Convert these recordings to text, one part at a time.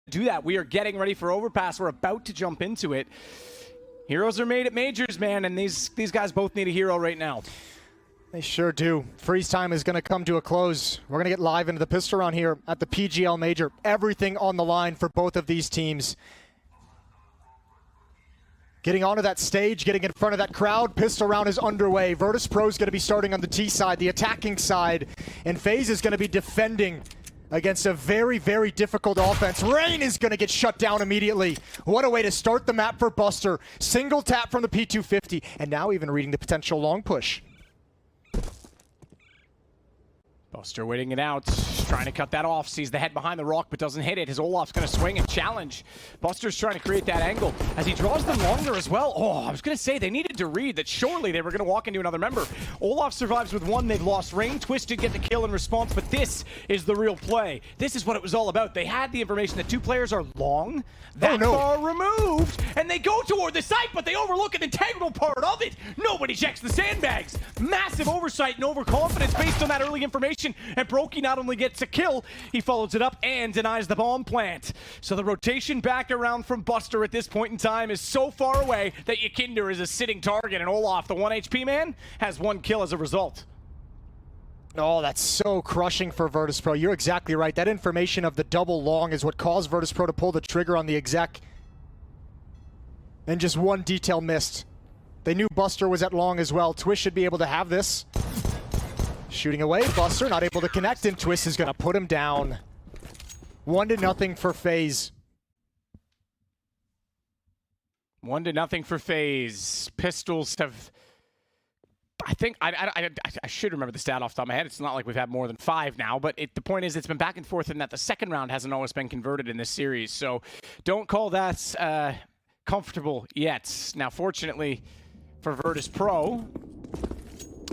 do that. We are getting ready for Overpass. We're about to jump into it. Heroes are made at majors, man, and these guys both need a hero right now. They sure do. Freeze time is going to come to a close. We're going to get live into the pistol round here at the PGL Major. Everything on the line for both of these teams. Getting onto that stage, getting in front of that crowd. Pistol round is underway. Virtus.pro is going to be starting on the T side, the attacking side, and FaZe is going to be defending against a very, very difficult offense. Rain is going to get shut down immediately. What a way to start the map for Buster. Single tap from the P250, and now even reading the potential long push. Buster waiting it out, trying to cut that off, sees the head behind the rock but doesn't hit it. His Olaf's going to swing and challenge. Buster's trying to create that angle as he draws them longer as well. Oh, I was going to say they needed to read that surely they were going to walk into another member. Olaf survives with one, they've lost Rain. Twist did get the kill in response, but this is the real play. This is what it was all about. They had the information that two players are long, that far removed, and they go toward the site, but they overlook an integral part of it. Nobody checks the sandbags. Massive oversight and overconfidence based on that early information. And broky not only gets a kill, he follows it up and denies the bomb plant. So the rotation back around from Buster at this point in time is so far away that YEKINDAR is a sitting target, and Olaf, the 1 HP man, has 1 kill as a result. Oh, that's so crushing for Virtus.pro. You're exactly right. That information of the double long is what caused Virtus.pro to pull the trigger on the exec. And just one detail missed. They knew Buster was at long as well. Twist should be able to have this. Shooting away, Buster not able to connect, and Twist is going to put him down. 1-0 for FaZe. 1-0 for FaZe. Pistols have... I think, I should remember the stat off the top of my head. It's not like we've had more than 5 now, but the point is it's been back and forth in that the second round hasn't always been converted in this series. So don't call that comfortable yet. Now, fortunately for Virtus.pro,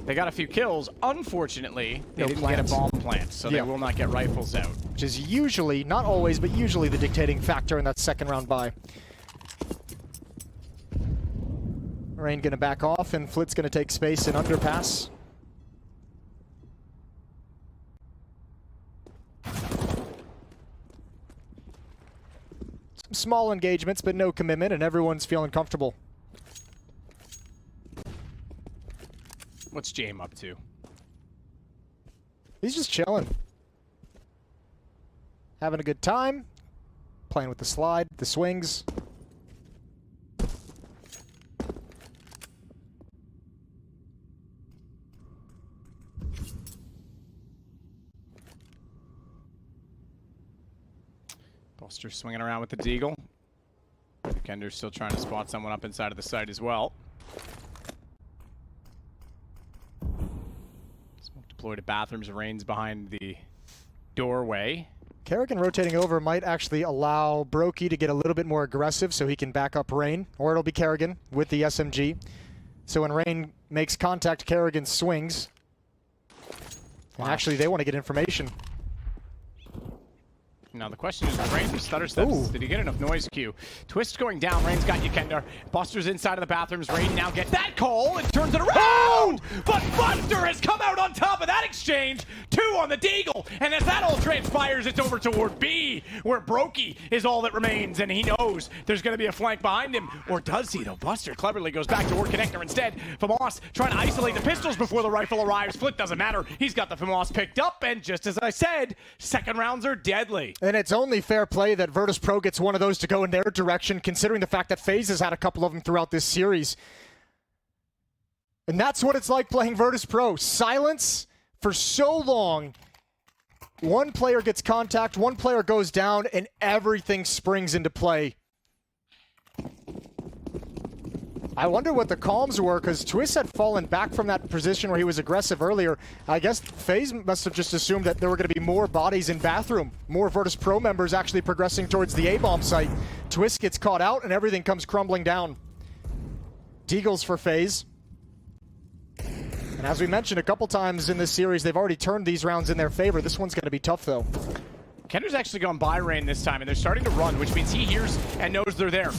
they got a few kills. Unfortunately, they didn't get a bomb plant, so they will not get rifles out. Which is usually, not always, but usually the dictating factor in that second round buy. Rain gonna back off, and Flit's gonna take space in Underpass. Some small engagements, but no commitment, and everyone's feeling comfortable. What's Jame up to? He's just chilling. Having a good time. Playing with the slide, the swings. Buster swinging around with the deagle. YEKINDAR's still trying to spot someone up inside of the site as well. Deployed to bathrooms, Rain's behind the doorway. karrigan rotating over might actually allow broky to get a little bit more aggressive so he can back up Rain, or it'll be karrigan with the SMG. So when Rain makes contact, karrigan swings. And actually, they want to get information. Now the question is, Rain just stutter steps. Ooh. Did he get enough noise cue? Twist going down. Rain's got YEKINDAR. Buster's inside of the bathrooms. Rain now gets that call and turns it around. But Buster has come out on top of that exchange. 2 on the deagle. And as that all transpires, it's over toward B, where broky is all that remains. And he knows there's going to be a flank behind him. Or does he, though? Buster cleverly goes back toward connector instead. FaMoss trying to isolate the pistols before the rifle arrives. Flit doesn't matter. He's got the FaMoss picked up. And just as I said, second rounds are deadly. And it's only fair play that Virtus.pro gets one of those to go in their direction, considering the fact that FaZe has had a couple of them throughout this series. And that's what it's like playing Virtus.pro. Silence for so long. One player gets contact, one player goes down, and everything springs into play. I wonder what the calms were, because Twist had fallen back from that position where he was aggressive earlier. I guess FaZe must have just assumed that there were going to be more bodies in bathroom. More Virtus.pro members actually progressing towards the A-bomb site. Twist gets caught out, and everything comes crumbling down. Deagles for FaZe. And as we mentioned a couple times in this series, they've already turned these rounds in their favor. This one's going to be tough, though. YEKINDAR's actually gone by Rain this time, and they're starting to run, which means he hears and knows they're there.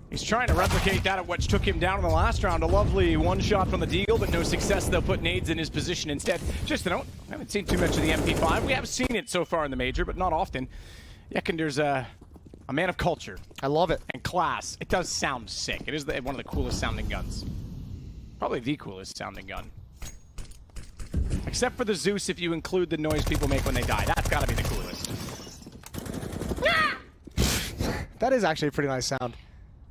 He's trying to replicate that, which took him down in the last round. A lovely one shot from the deagle, but no success. They'll put nades in his position instead. Just to note, I haven't seen too much of the MP5. We have seen it so far in the major, but not often. YEKINDAR's A man of culture. I love it. And class. It does sound sick. It is one of the coolest sounding guns. Probably the coolest sounding gun. Except for the Zeus, if you include the noise people make when they die. That's gotta be the coolest. That is actually a pretty nice sound.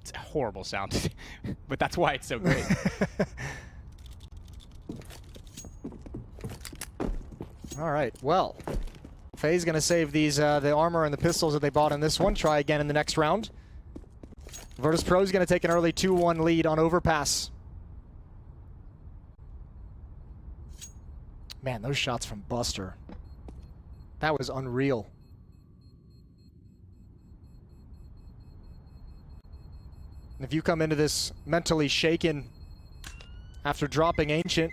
It's a horrible sound. But that's why it's so great. All right, well. FaZe gonna save these the armor and the pistols that they bought in this one. Try again in the next round. Virtus.pro is gonna take an early 2-1 lead on Overpass. Man, those shots from Buster. That was unreal. If you come into this mentally shaken after dropping Ancient,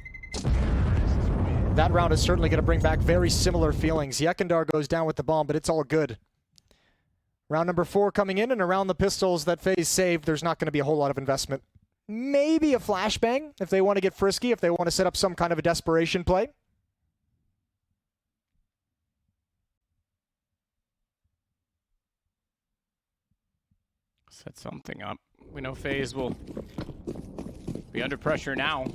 that round is certainly going to bring back very similar feelings. YEKINDAR goes down with the bomb, but it's all good. Round number 4 coming in, and around the pistols that FaZe saved, there's not going to be a whole lot of investment. Maybe a flashbang if they want to get frisky, if they want to set up some kind of a desperation play. Set something up. We know FaZe will be under pressure now.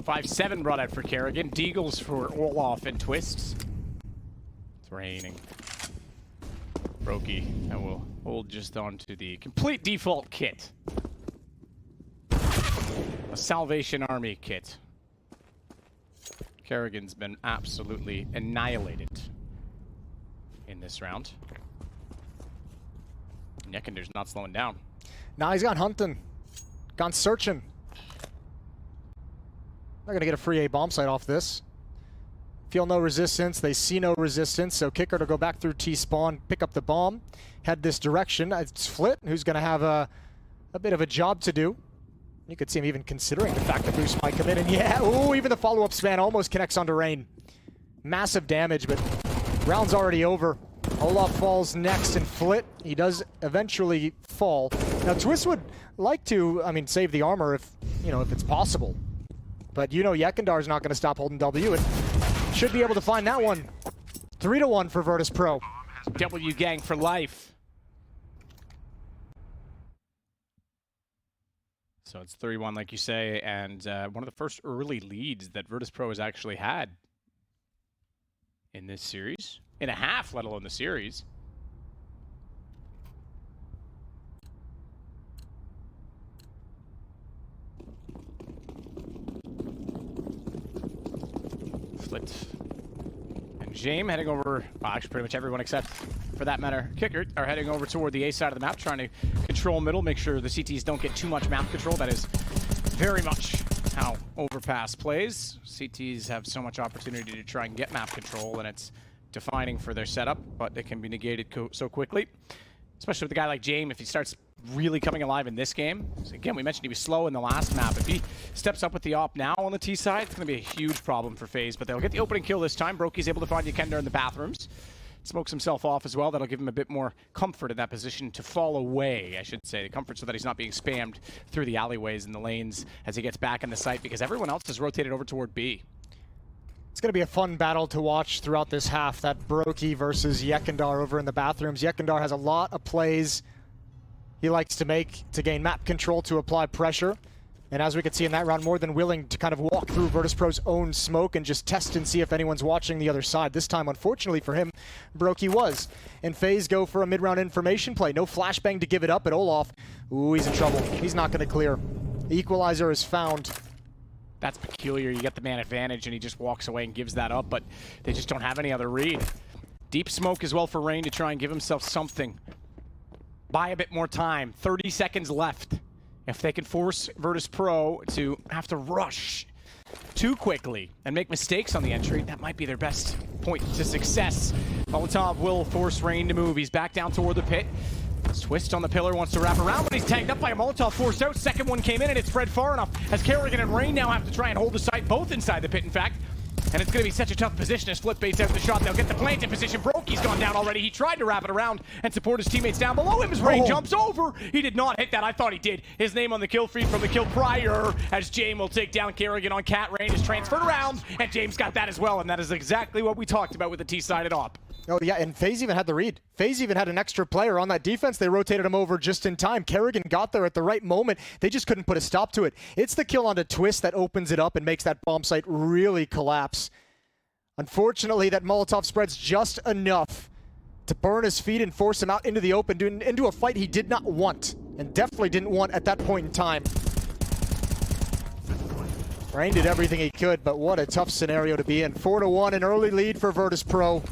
5-7 brought out for karrigan. Deagles for Olaf and Twists. It's raining. Broky, and we'll hold just on to the complete default kit. A Salvation Army kit. karrigan's been absolutely annihilated in this round. YEKINDAR's not slowing down. Now he's gone hunting. Gone searching. Not gonna get a free A bomb site off this. Feel no resistance, they see no resistance, so Kicker to go back through T-spawn, pick up the bomb, head this direction. It's Flit, who's gonna have a bit of a job to do. You could see him even considering the fact that Boost might come in, and yeah, ooh, even the follow-up span almost connects onto Rain. Massive damage, but round's already over. Olaf falls next, and Flit, he does eventually fall. Now Twist would like to, save the armor if it's possible. But YEKINDAR's not going to stop holding W, and should be able to find that one. 3-1 for Virtus.pro. W gang for life. So it's 3-1, like you say, and one of the first early leads that Virtus.pro has actually had in this series. In a half, let alone the series. Flit and Jame heading over, well, actually pretty much everyone except, for that matter, Kicker, are heading over toward the A side of the map, trying to control middle, make sure the CTs don't get too much map control. That is very much how Overpass plays. CTs have so much opportunity to try and get map control, and it's defining for their setup, but it can be negated so quickly. Especially with a guy like Jame, if he starts really coming alive in this game. So again, we mentioned he was slow in the last map. If he steps up with the op now on the T side, it's going to be a huge problem for FaZe, but they'll get the opening kill this time. Broky's able to find YEKINDAR in the bathrooms. Smokes himself off as well. That'll give him a bit more comfort in that position to fall away, I should say. The comfort so that he's not being spammed through the alleyways and the lanes as he gets back in the site, because everyone else has rotated over toward B. It's going to be a fun battle to watch throughout this half, that Broky versus YEKINDAR over in the bathrooms. YEKINDAR has a lot of plays he likes to make to gain map control, to apply pressure. And as we can see in that round, more than willing to kind of walk through Virtus.pro's own smoke and just test and see if anyone's watching the other side. This time, unfortunately for him, Broky was. And FaZe go for a mid-round information play. No flashbang to give it up, but Olaf, ooh, he's in trouble. He's not going to clear. The equalizer is found. That's peculiar. You get the man advantage, and he just walks away and gives that up, but they just don't have any other read. Deep smoke as well for Rain to try and give himself something. Buy a bit more time. 30 seconds left. If they can force Virtus.pro to have to rush too quickly and make mistakes on the entry, that might be their best point to success. Molotov will force Rain to move. He's back down toward the pit. Twist on the pillar, wants to wrap around, but he's tagged up by a Molotov, forced out. Second one came in, and it spread far enough as karrigan and Rain now have to try and hold the site, both inside the pit, in fact. And it's going to be such a tough position as Flip baits out the shot. They'll get the plant in position. Broky's gone down already. He tried to wrap it around and support his teammates down below him as Rain jumps over. He did not hit that. I thought he did. His name on the kill feed from the kill prior as Jame will take down karrigan on Cat. Rain is transferred around, and James got that as well, and that is exactly what we talked about with the T-sided op. Oh, yeah, and FaZe even had the read. FaZe even had an extra player on that defense. They rotated him over just in time. karrigan got there at the right moment. They just couldn't put a stop to it. It's the kill onto Twist that opens it up and makes that bomb site really collapse. Unfortunately, that Molotov spreads just enough to burn his feet and force him out into the open, into a fight he did not want, and definitely didn't want at that point in time. Rain did everything he could, but what a tough scenario to be in. 4-1, an early lead for Virtus.pro.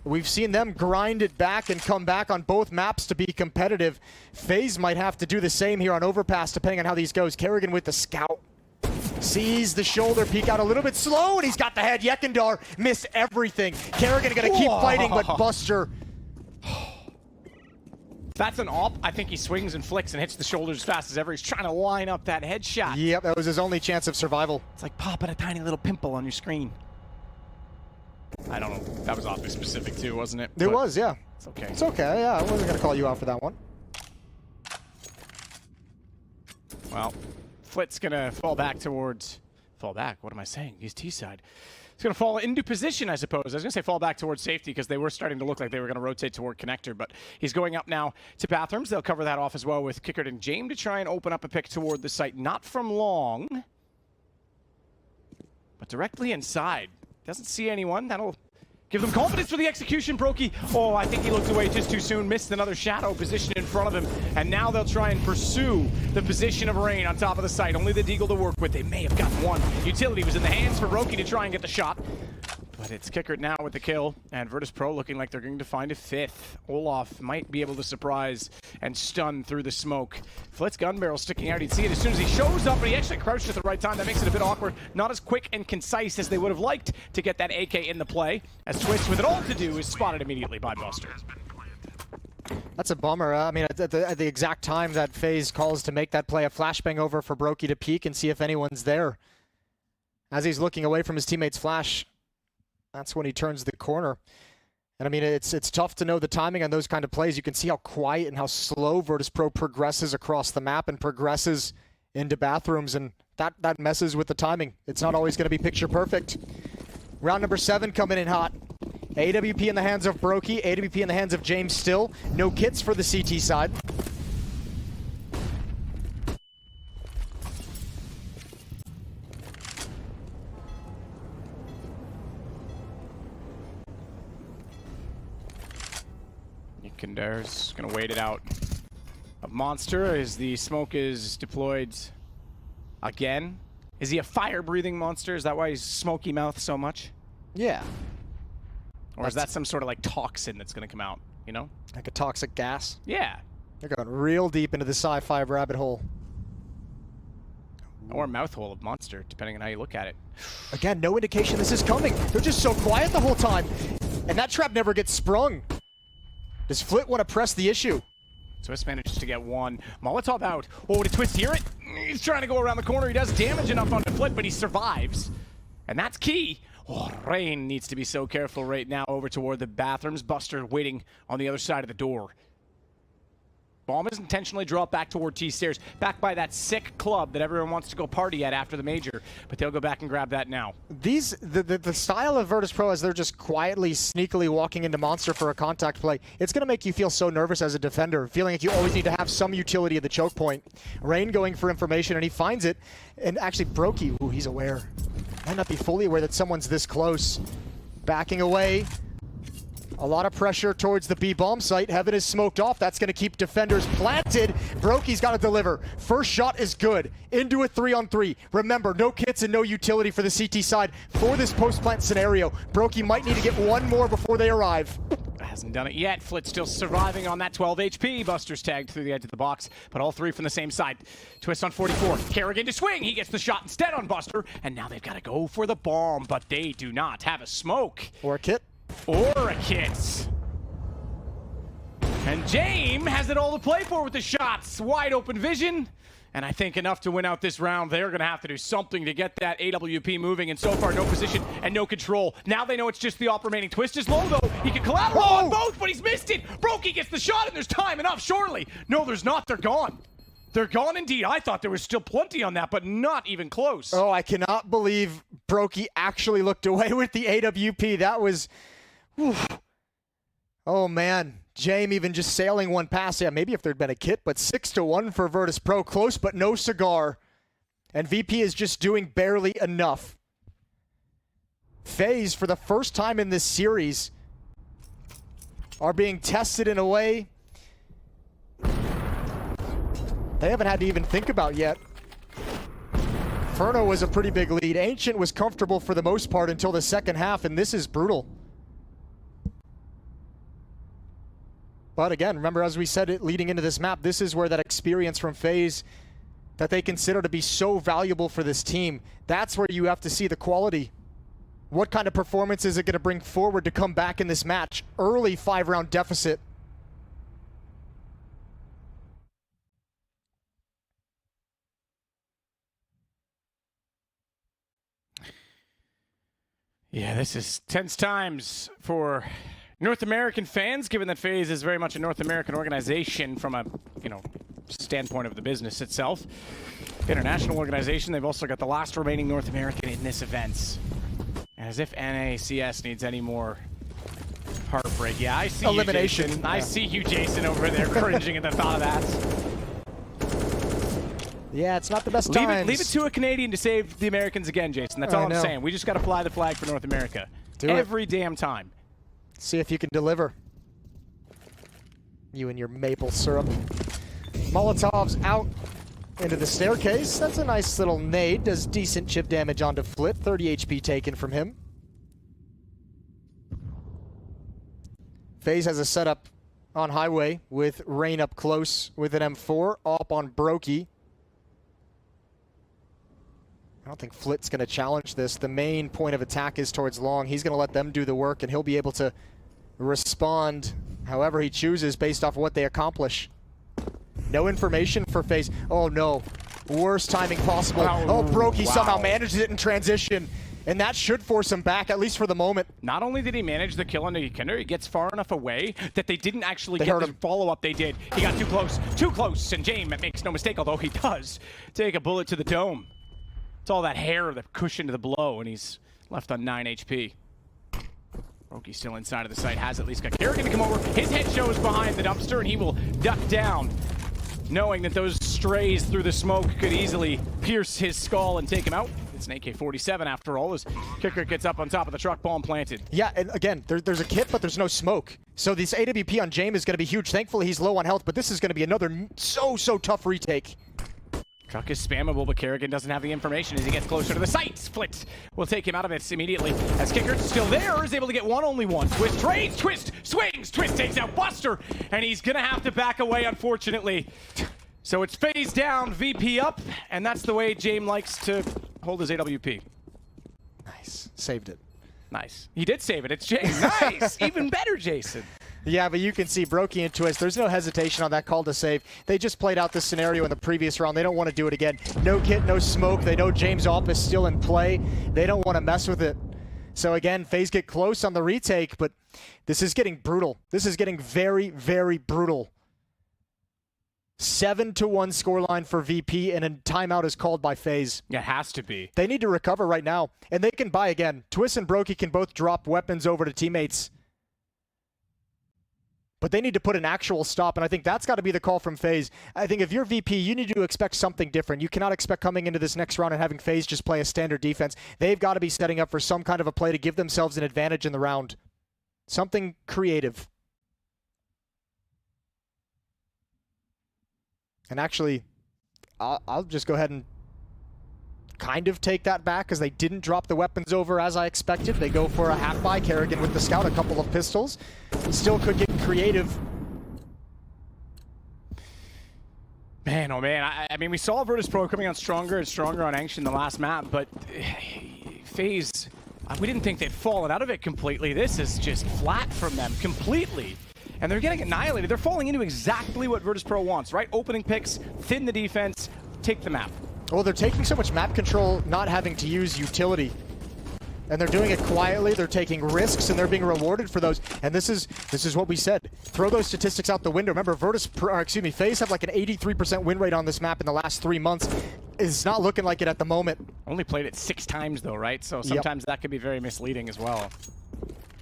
We've seen them grind it back and come back on both maps to be competitive. FaZe might have to do the same here on Overpass, depending on how these goes. karrigan with the scout. Sees the shoulder peek out a little bit slow, and he's got the head. YEKINDAR missed everything. karrigan gonna keep fighting, but Buster. That's an op. I think he swings and flicks and hits the shoulders as fast as ever. He's trying to line up that headshot. Yep, that was his only chance of survival. It's like popping a tiny little pimple on your screen. I don't know. That was awfully specific too, wasn't it? It was, yeah. It's okay. It's okay, yeah. I wasn't gonna call you out for that one. Well, Flit's gonna fall back towards... Fall back? What am I saying? He's T-side. He's gonna fall into position, I suppose. I was gonna say fall back towards safety because they were starting to look like they were gonna rotate toward connector, but he's going up now to bathrooms. They'll cover that off as well with Kickard and Jame to try and open up a pick toward the site. Not from long, but directly inside. Doesn't see anyone. That'll give them confidence for the execution. broky. Oh, I think he looked away just too soon. Missed another shadow position in front of him. And now they'll try and pursue the position of Rain on top of the site. Only the Deagle to work with. They may have gotten one. Utility was in the hands for broky to try and get the shot. But it's Kickard now with the kill. And Virtus.pro looking like they're going to find a fifth. Olaf might be able to surprise and stun through the smoke. Flit's gun barrel sticking out. He'd see it as soon as he shows up, but he actually crouched at the right time. That makes it a bit awkward. Not as quick and concise as they would have liked to get that AK in the play. As Twist, with it all to do, is spotted immediately by Buster. That's a bummer. I mean, at the exact time that FaZe calls to make that play, a flashbang over for broky to peek and see if anyone's there. As he's looking away from his teammate's flash, that's when he turns the corner. And I mean, it's tough to know the timing on those kind of plays. You can see how quiet and how slow Virtus.pro progresses across the map and progresses into bathrooms, and that messes with the timing. It's not always going to be picture perfect. Round number 7 coming in hot. AWP in the hands of broky, AWP in the hands of Jame still. No kits for the CT side. YEKINDAR's gonna wait it out of Monster as the smoke is deployed again. Is he a fire-breathing monster? Is that why he's smoky mouth so much? Yeah. Or is that some sort of like toxin that's gonna come out, you know? Like a toxic gas? Yeah. They're going real deep into the sci-fi rabbit hole. Or mouth hole of Monster, depending on how you look at it. Again, no indication this is coming. They're just so quiet the whole time. And that trap never gets sprung. Does Flit want to press the issue? Twist manages to get one. Molotov out. Oh, did Twist hear it? He's trying to go around the corner. He does damage enough onto Flit, but he survives. And that's key. Oh, Rain needs to be so careful right now over toward the bathrooms. Buster waiting on the other side of the door. Bomb is intentionally dropped back toward T-stairs, back by that sick club that everyone wants to go party at after the major, but they'll go back and grab that now. The style of Virtus.pro as they're just quietly, sneakily walking into Monster for a contact play, it's going to make you feel so nervous as a defender, feeling like you always need to have some utility at the choke point. Rain going for information, and he finds it, and actually broky, ooh, he's aware. Might not be fully aware that someone's this close. Backing away. A lot of pressure towards the B bomb site. Heaven is smoked off. That's going to keep defenders planted. broky's got to deliver. First shot is good. Into a 3-on-3. Remember, no kits and no utility for the CT side for this post-plant scenario. broky might need to get one more before they arrive. Hasn't done it yet. Flit still surviving on that 12 HP. Buster's tagged through the edge of the box, but all three from the same side. Twist on 44. karrigan to swing. He gets the shot instead on Buster, and now they've got to go for the bomb, but they do not have a smoke. Or a kit. Or a kit. And Jame has it all to play for with the shots. Wide open vision. And I think enough to win out this round. They're going to have to do something to get that AWP moving. And so far, no position and no control. Now they know it's just the op remaining. Twist is low, though. He can collateral on both, but he's missed it. broky gets the shot, and there's time enough, surely. No, there's not. They're gone. They're gone indeed. I thought there was still plenty on that, but not even close. Oh, I cannot believe broky actually looked away with the AWP. That was... Whew. Oh, man. Jame even just sailing one past. Yeah, maybe if there'd been a kit, but 6-1 for Virtus.pro. Close, but no cigar. And VP is just doing barely enough. FaZe, for the first time in this series, are being tested in a way they haven't had to even think about yet. Inferno was a pretty big lead. Ancient was comfortable for the most part until the second half, and this is brutal. But again, remember, as we said it leading into this map, this is where that experience from FaZe that they consider to be so valuable for this team, that's where you have to see the quality. What kind of performance is it going to bring forward to come back in this match? Early 5-round deficit. Yeah, this is tense times for North American fans, given that FaZe is very much a North American organization from a, standpoint of the business itself. International organization, they've also got the last remaining North American in this event. As if NACS needs any more heartbreak. Yeah, I see elimination. You, Jason. I see you, Jason, over there cringing at the thought of that. Yeah, it's not the best times. Leave it to a Canadian to save the Americans again, Jason. That's all I'm saying. We just got to fly the flag for North America. Every damn time. See if you can deliver. You and your maple syrup. Molotov's out into the staircase. That's a nice little nade. Does decent chip damage onto Flit. 30 HP taken from him. FaZe has a setup on highway with Rain up close with an M4. Up on broky. I don't think Flit's going to challenge this. The main point of attack is towards long. He's going to let them do the work, and he'll be able to respond however he chooses based off of what they accomplish. No information for FaZe. Oh, no. Worst timing possible. Oh, broky somehow manages it in transition, and that should force him back, at least for the moment. Not only did he manage the kill on YEKINDAR, he gets far enough away that they didn't actually get the follow-up they did. He got too close, and Jame makes no mistake, although he does take a bullet to the dome. It's all that hair that cushioned the blow, and he's left on 9 HP. broky still inside of the site, has at least got karrigan to come over. His head shows behind the dumpster, and he will duck down, knowing that those strays through the smoke could easily pierce his skull and take him out. It's an AK-47 after all, as Kicker gets up on top of the truck, bomb planted. Yeah, and again, there's a kit, but there's no smoke. So this AWP on Jame is going to be huge. Thankfully, he's low on health, but this is going to be another so tough retake. Truck is spammable, but karrigan doesn't have the information as he gets closer to the site. Split will take him out of it immediately. As Kicker's still there, is able to get only one. Twist trades, Twist swings, Twist takes out Buster, and he's gonna have to back away, unfortunately. So it's FaZe down, VP up, and that's the way Jame likes to hold his AWP. Nice, saved it. Nice, he did save it. It's Jame. Nice, even better, Jason. Yeah, but you can see broky and Twist, there's no hesitation on that call to save. They just played out this scenario in the previous round. They don't want to do it again. No kit, no smoke. They know James' op is still in play. They don't want to mess with it. So again, FaZe get close on the retake, but this is getting brutal. This is getting very, very brutal. 7-1 scoreline for VP, and a timeout is called by FaZe. Yeah, it has to be. They need to recover right now, and they can buy again. Twist and broky can both drop weapons over to teammates. But they need to put an actual stop, and I think that's got to be the call from FaZe. I think if you're VP, you need to expect something different. You cannot expect coming into this next round and having FaZe just play a standard defense. They've got to be setting up for some kind of a play to give themselves an advantage in the round. Something creative. And actually, I'll just go ahead and kind of take that back, because they didn't drop the weapons over as I expected. They go for a half buy. karrigan with the scout, a couple of pistols. Still could get creative. Man, oh man. I mean, we saw Virtus.pro coming on stronger and stronger on Ancient in the last map, but FaZe, we didn't think they'd fallen out of it completely. This is just flat from them completely. And they're getting annihilated. They're falling into exactly what Virtus.pro wants, right? Opening picks, thin the defense, take the map. Well, they're taking so much map control, not having to use utility. And they're doing it quietly, they're taking risks, and they're being rewarded for those. And this is what we said. Throw those statistics out the window. Remember, FaZe have like an 83% win rate on this map in the last 3 months. It's not looking like it at the moment. Only played it 6 times though, right? So sometimes that could be very misleading as well.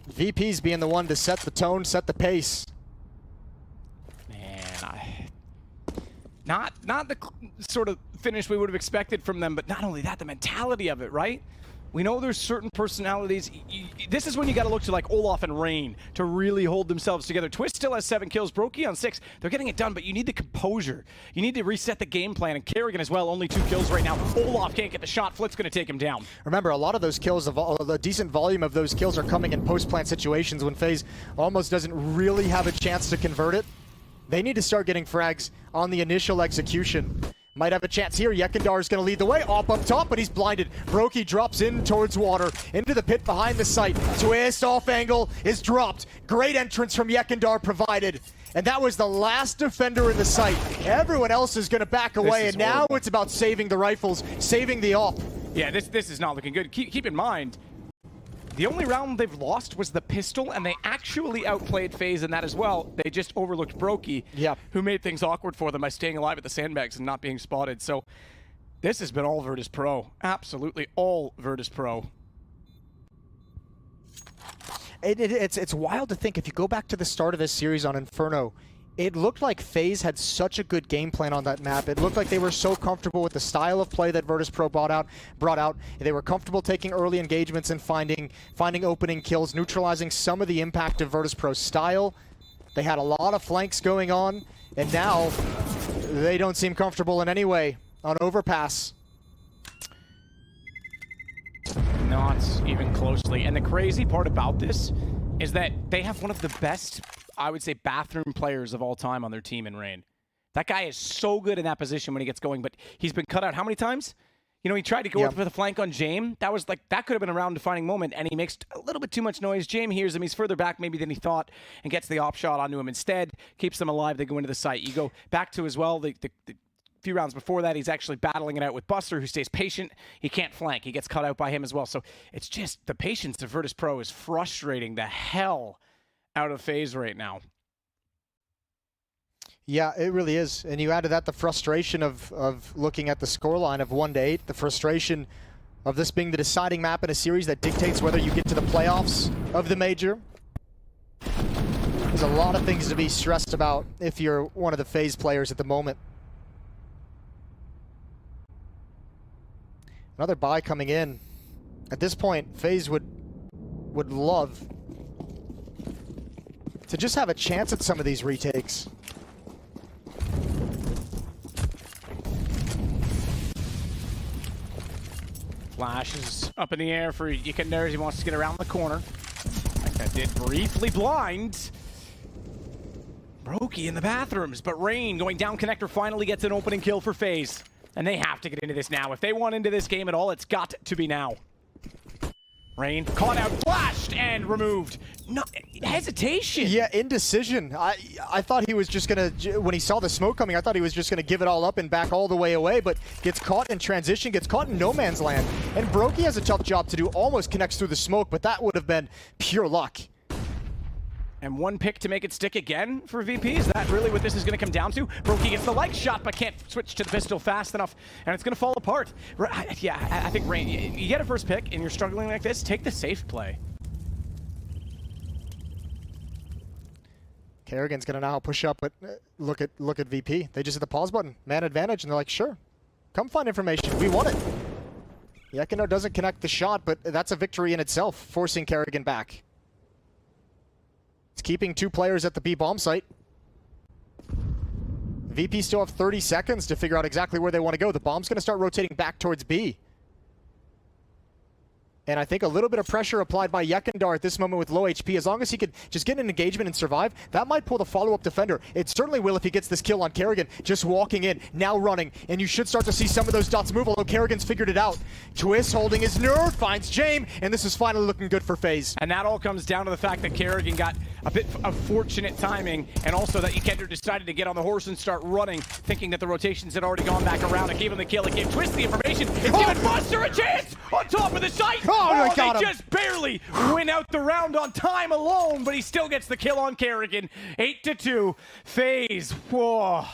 VP's being the one to set the tone, set the pace. Man, not the sort of finish we would have expected from them, but not only that, the mentality of it, right? We know there's certain personalities. This is when you got to look to like Olaf and Rain to really hold themselves together. Twist still has 7 kills, broky on 6. They're getting it done, but you need the composure. You need to reset the game plan, and karrigan as well, only 2 kills right now. Olaf can't get the shot. Flit's going to take him down. Remember, a lot of those kills, the decent volume of those kills are coming in post-plant situations when FaZe almost doesn't really have a chance to convert it. They need to start getting frags on the initial execution. Might have a chance here. YEKINDAR is going to lead the way. Up top, but he's blinded. broky drops in towards water, into the pit behind the site. Twist off angle is dropped. Great entrance from YEKINDAR provided. And that was the last defender in the site. Everyone else is going to back away, and now it's about saving the rifles, saving the op. Yeah, this is not looking good. Keep in mind, the only round they've lost was the pistol, and they actually outplayed FaZe in that as well. They just overlooked broky, who made things awkward for them by staying alive at the sandbags and not being spotted. So this has been all Virtus.pro. Absolutely all Virtus.pro. It's wild to think, if you go back to the start of this series on Inferno, it looked like FaZe had such a good game plan on that map. It looked like they were so comfortable with the style of play that Virtus.pro brought out. They were comfortable taking early engagements and finding opening kills, neutralizing some of the impact of Virtus.pro's style. They had a lot of flanks going on, and now they don't seem comfortable in any way on Overpass. Not even closely. And the crazy part about this is that they have one of the best, I would say, bathroom players of all time on their team in Rain. That guy is so good in that position when he gets going, but he's been cut out how many times? You know, he tried to go up for the flank on Jame. That was like, that could have been a round-defining moment, and he makes a little bit too much noise. Jame hears him. He's further back maybe than he thought and gets the op shot onto him instead, keeps them alive. They go into the site. You go back to as well, the few rounds before that, he's actually battling it out with Buster, who stays patient. He can't flank. He gets cut out by him as well. So it's just the patience of Virtus.pro is frustrating the hell out of FaZe right now. Yeah, it really is. And you add to that the frustration of looking at the scoreline of 1-8, the frustration of this being the deciding map in a series that dictates whether you get to the playoffs of the major. There's a lot of things to be stressed about if you're one of the FaZe players at the moment. Another buy coming in. At this point, FaZe would love to just have a chance at some of these retakes. Flash is up in the air for YEKINDAR as he wants to get around the corner. That did briefly blind broky in the bathrooms, but Rain going down connector finally gets an opening kill for FaZe. And they have to get into this now. If they want into this game at all, it's got to be now. Rain caught out, flashed, and removed. No hesitation. Yeah, indecision. I thought he was just gonna, when he saw the smoke coming, I thought he was just gonna give it all up and back all the way away, but gets caught in transition, gets caught in no man's land. And broky has a tough job to do, almost connects through the smoke, but that would have been pure luck. And one pick to make it stick again for VP? Is that really what this is going to come down to? broky gets the leg shot, but can't switch to the pistol fast enough, and it's going to fall apart. Yeah, I think Rain, you get a first pick, and you're struggling like this, take the safe play. karrigan's going to now push up, but look at VP. They just hit the pause button, man advantage, and they're like, sure, come find information. We want it. YEKINDAR doesn't connect the shot, but that's a victory in itself, forcing karrigan back. It's keeping 2 players at the B bomb site. VP still have 30 seconds to figure out exactly where they want to go. The bomb's going to start rotating back towards B. And I think a little bit of pressure applied by YEKINDAR at this moment with low HP. As long as he could just get an engagement and survive, that might pull the follow-up defender. It certainly will if he gets this kill on karrigan. Just walking in, now running. And you should start to see some of those dots move, although karrigan's figured it out. Twist holding his nerve, finds Jame, and this is finally looking good for FaZe. And that all comes down to the fact that karrigan got a bit of fortunate timing, and also that YEKINDAR decided to get on the horse and start running, thinking that the rotations had already gone back around. It gave him the kill, it gave Twist the information. It's given Buster a chance on top of the site. Oh, they got him. Just barely win out the round on time alone, but he still gets the kill on karrigan. 8-2. FaZe. Whoa.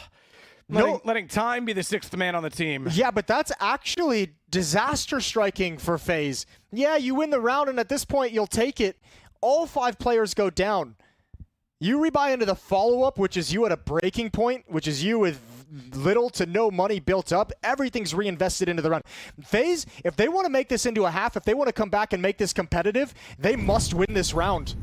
Letting time be the sixth man on the team. Yeah, but that's actually disaster striking for FaZe. Yeah, you win the round, and at this point, you'll take it. All 5 players go down. You rebuy into the follow-up, which is you at a breaking point, which is you with little to no money built up. Everything's reinvested into the round. FaZe, if they want to make this into a half, if they want to come back and make this competitive, they must win this round.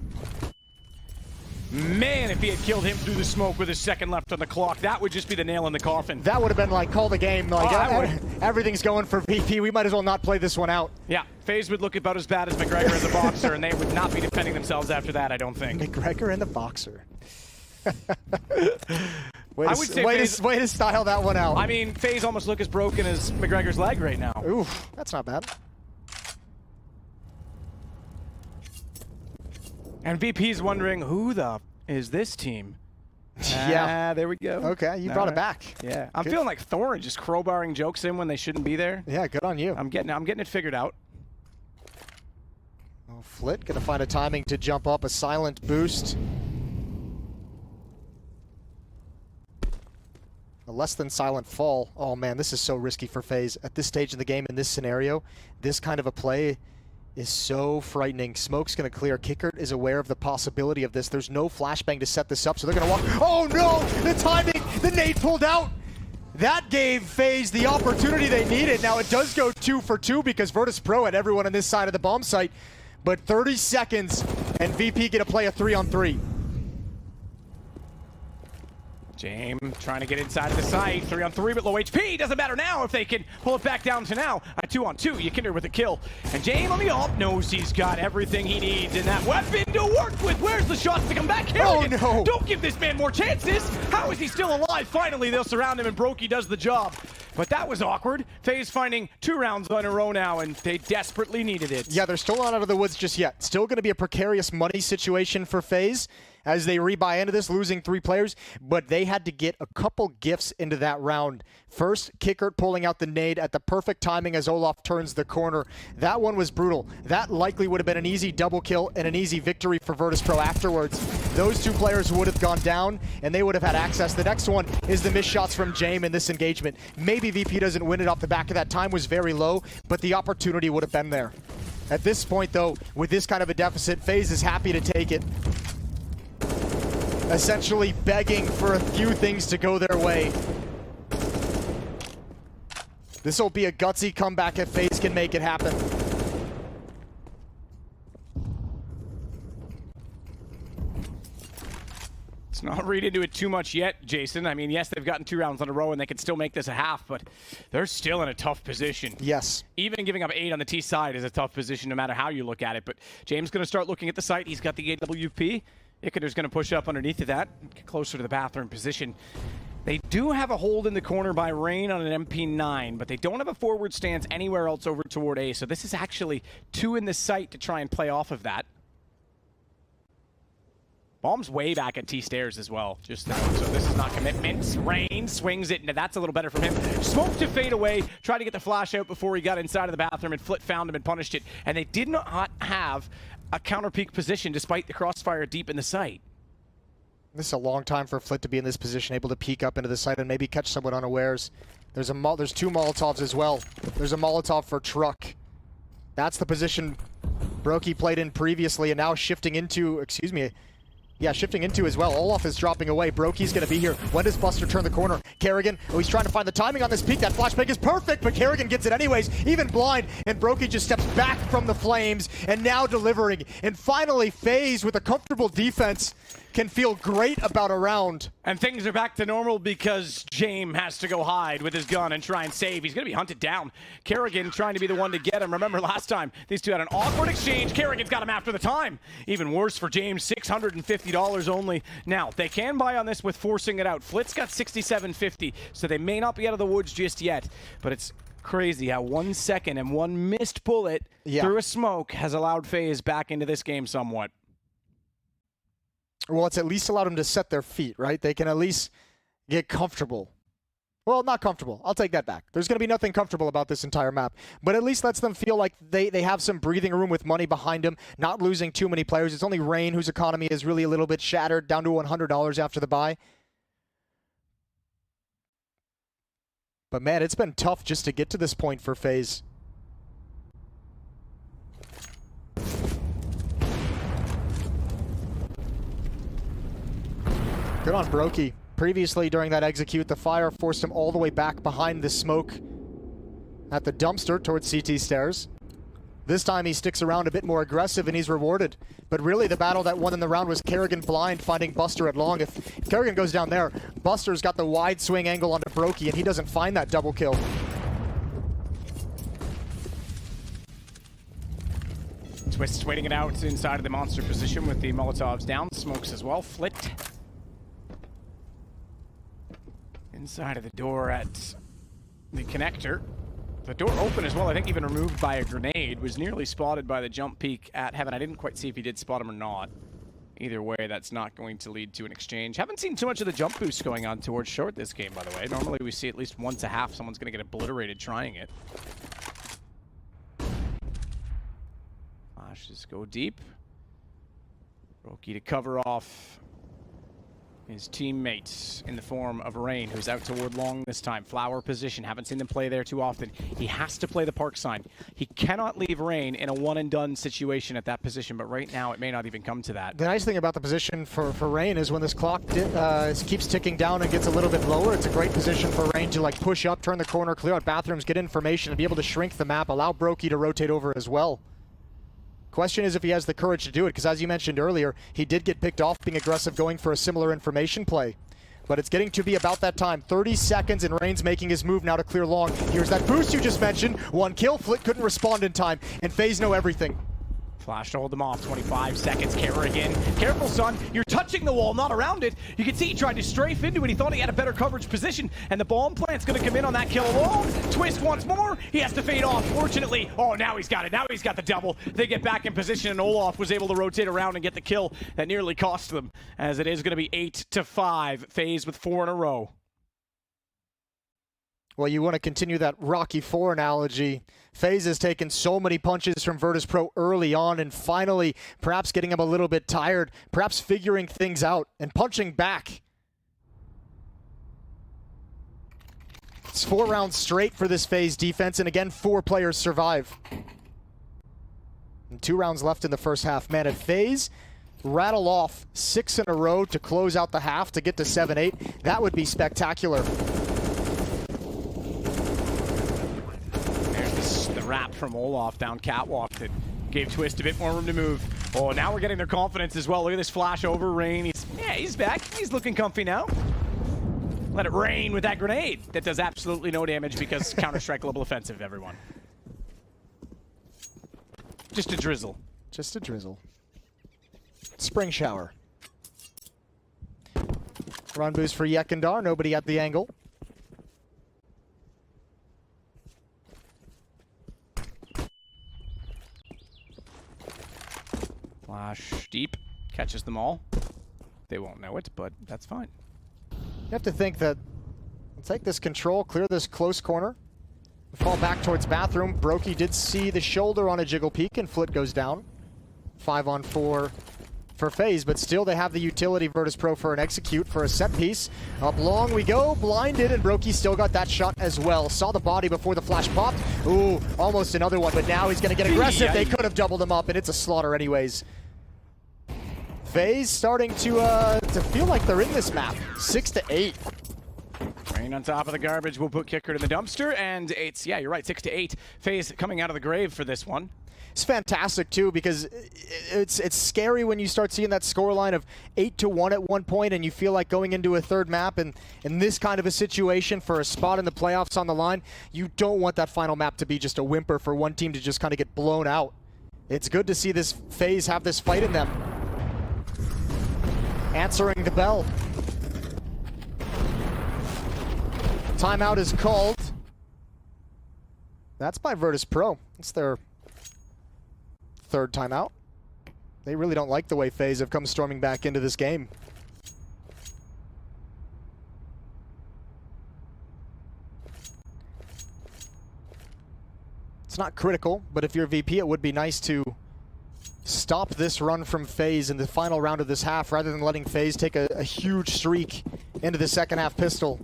Man, if he had killed him through the smoke with his second left on the clock, that would just be the nail in the coffin. That would have been like, call the game. Like, everything's going for VP. We might as well not play this one out. Yeah, FaZe would look about as bad as McGregor as a boxer, and they would not be defending themselves after that, I don't think. McGregor and the boxer. Way to style that one out. I mean, FaZe almost look as broken as McGregor's leg right now. Oof, that's not bad. And VP's wondering, who the is this team? Yeah. There we go. Okay, you brought it back. Yeah, I'm feeling like Thorin just crowbarring jokes in when they shouldn't be there. Yeah, good on you. I'm getting it figured out. Oh, Flit gonna find a timing to jump up, a silent boost. A less than silent fall. Oh man, this is so risky for FaZe. At this stage of the game, in this scenario, this kind of a play is so frightening. Smoke's gonna clear. Kickert is aware of the possibility of this. There's no flashbang to set this up, so they're gonna walk. Oh no! The timing! The nade pulled out! That gave FaZe the opportunity they needed. Now it does go 2 for 2 because Virtus.pro had everyone on this side of the bomb site. But 30 seconds and VP get to play a 3-on-3. Jame trying to get inside of the site. 3-on-3 but low HP. Doesn't matter now if they can pull it back down to now a 2-on-2. YEKINDAR with a kill. And Jame on the ult knows he's got everything he needs in that weapon to work with. Where's the shots to come back? karrigan, oh no! Don't give this man more chances. How is he still alive? Finally, they'll surround him and broky does the job. But that was awkward. FaZe finding 2 rounds on a row now, and they desperately needed it. Yeah, they're still not out of the woods just yet. Still going to be a precarious money situation for FaZe as they rebuy into this, losing 3 players. But they had to get a couple gifts into that round. First, Kickert pulling out the nade at the perfect timing as Olaf turns the corner. That one was brutal. That likely would have been an easy double kill and an easy victory for Virtus.pro afterwards. Those 2 players would have gone down, and they would have had access. The next one is the missed shots from Jame in this engagement. Maybe VP doesn't win it off the back of that. Time was very low, but the opportunity would have been there. At this point, though, with this kind of a deficit, FaZe is happy to take it. Essentially begging for a few things to go their way. This will be a gutsy comeback if FaZe can make it happen. Let's not read into it too much yet, Jason. I mean, yes, they've gotten 2 rounds in a row and they can still make this a half, but they're still in a tough position. Yes. Even giving up 8 on the T side is a tough position no matter how you look at it, but James going to start looking at the site. He's got the AWP. YEKINDAR's going to push up underneath of that, get closer to the bathroom position. They do have a hold in the corner by Rain on an MP9, but they don't have a forward stance anywhere else over toward A, so this is actually 2 in the site to try and play off of that. Bomb's way back at T stairs as well, just now, so this is not commitment. Rain swings it, and that's a little better from him. Smoke to fade away, tried to get the flash out before he got inside of the bathroom, and Flit found him and punished it. And they did not have a counter peak position despite the crossfire deep in the site. This is a long time for Flit to be in this position, able to peek up into the site and maybe catch someone unawares. There's 2 Molotovs as well. There's a Molotov for Truck. That's the position broky played in previously and now shifting into, shifting into as well. Olaf is dropping away. broky's going to be here. When does Buster turn the corner? karrigan, he's trying to find the timing on this peek. That flashbang is perfect, but karrigan gets it anyways, even blind, and broky just steps back from the flames and now delivering. And finally, FaZe with a comfortable defense can feel great about a round. And things are back to normal because Jame has to go hide with his gun and try and save. He's going to be hunted down. karrigan trying to be the one to get him. Remember last time, these 2 had an awkward exchange. karrigan's got him after the time. Even worse for Jame, $650 only. Now, they can buy on this with forcing it out. Flit's got $67.50, so they may not be out of the woods just yet. But it's crazy how 1 second and 1 missed bullet through a smoke has allowed FaZe back into this game somewhat. Well, it's at least allowed them to set their feet, right? They can at least get comfortable. Well, not comfortable. I'll take that back. There's going to be nothing comfortable about this entire map. But at least lets them feel like they have some breathing room with money behind them, not losing too many players. It's only Rain whose economy is really a little bit shattered, down to $100 after the buy. But man, it's been tough just to get to this point for FaZe. Good on broky. Previously during that execute, the fire forced him all the way back behind the smoke at the dumpster towards CT stairs. This time he sticks around a bit more aggressive and he's rewarded. But really the battle that won in the round was karrigan blind finding Buster at long. If karrigan goes down there, Buster's got the wide swing angle onto broky and he doesn't find that double kill. Twist waiting it out inside of the monster position with the Molotovs down. Smokes as well. Flit. Inside of the door at the connector. The door open as well, I think even removed by a grenade. Was nearly spotted by the jump peek at Heaven. I didn't quite see if he did spot him or not. Either way, that's not going to lead to an exchange. Haven't seen too much of the jump boost going on towards short this game, by the way. Normally we see at least once a half someone's going to get obliterated trying it. Flashes go deep. broky to cover off his teammates in the form of Rain, who's out toward long this time. Flower position, haven't seen them play there too often. He has to play the park sign. He cannot leave Rain in a one and done situation at that position, but right now it may not even come to that. The nice thing about the position for Rain is when this clock keeps ticking down and gets a little bit lower, it's a great position for Rain to like push up, turn the corner, clear out bathrooms, get information, and be able to shrink the map, allow broky to rotate over as well. Question is if he has the courage to do it, because as you mentioned earlier, he did get picked off being aggressive going for a similar information play. But it's getting to be about that time. 30 seconds and Rain's making his move now to clear long. Here's that boost you just mentioned. One kill, Flit couldn't respond in time, and FaZe know everything. Flash to hold them off, 25 seconds, karrigan. Careful, son, you're touching the wall, not around it. You can see he tried to strafe into it. He thought he had a better coverage position, and the bomb plant's gonna come in on that kill alone. Twist once more, he has to fade off. Fortunately, oh, now he's got it. Now he's got the double. They get back in position, and Olaf was able to rotate around and get the kill that nearly cost them, as it is gonna be 8-5. FaZe with 4 in a row. Well, you want to continue that Rocky IV analogy. FaZe has taken so many punches from Virtus.pro early on, and finally, perhaps getting him a little bit tired, perhaps figuring things out and punching back. It's 4 rounds straight for this FaZe defense, and again, 4 players survive. And 2 rounds left in the first half. Man, if FaZe rattle off 6 in a row to close out the half to get to 7-8, that would be spectacular. Wrap from Olaf down catwalk that gave Twist a bit more room to move. Oh, now we're getting their confidence as well. Look at this flash over Rain. He's back. He's looking comfy now. Let it rain with that grenade. That does absolutely no damage because Counter-Strike Global Offensive, everyone. Just a drizzle. Just a drizzle. Spring shower. Run boost for YEKINDAR. Nobody at the angle. Flash deep, catches them all. They won't know it, but that's fine. You have to think that, take this control, clear this close corner, fall back towards bathroom. broky did see the shoulder on a jiggle peek, and Flit goes down. 5-on-4 for FaZe, but still they have the utility Virtus.pro for an execute for a set piece. Up long we go, blinded, and broky still got that shot as well. Saw the body before the flash popped. Ooh, almost another one, but now he's gonna get aggressive. They could have doubled him up, and it's a slaughter anyways. FaZe starting to feel like they're in this map. 6-8. Rain on top of the garbage will put Kicker to the dumpster, and it's, yeah, you're right, 6-8. FaZe coming out of the grave for this one. It's fantastic too, because it's scary when you start seeing that scoreline of 8-1 at one point, and you feel like going into a third map, and in this kind of a situation for a spot in the playoffs on the line, you don't want that final map to be just a whimper for one team to just kind of get blown out. It's good to see this FaZe have this fight in them. Answering the bell. Timeout is called. That's by Virtus.pro. It's their 3rd timeout. They really don't like the way FaZe have come storming back into this game. It's not critical, but if you're VP, it would be nice to stop this run from FaZe in the final round of this half rather than letting FaZe take a huge streak into the second half pistol.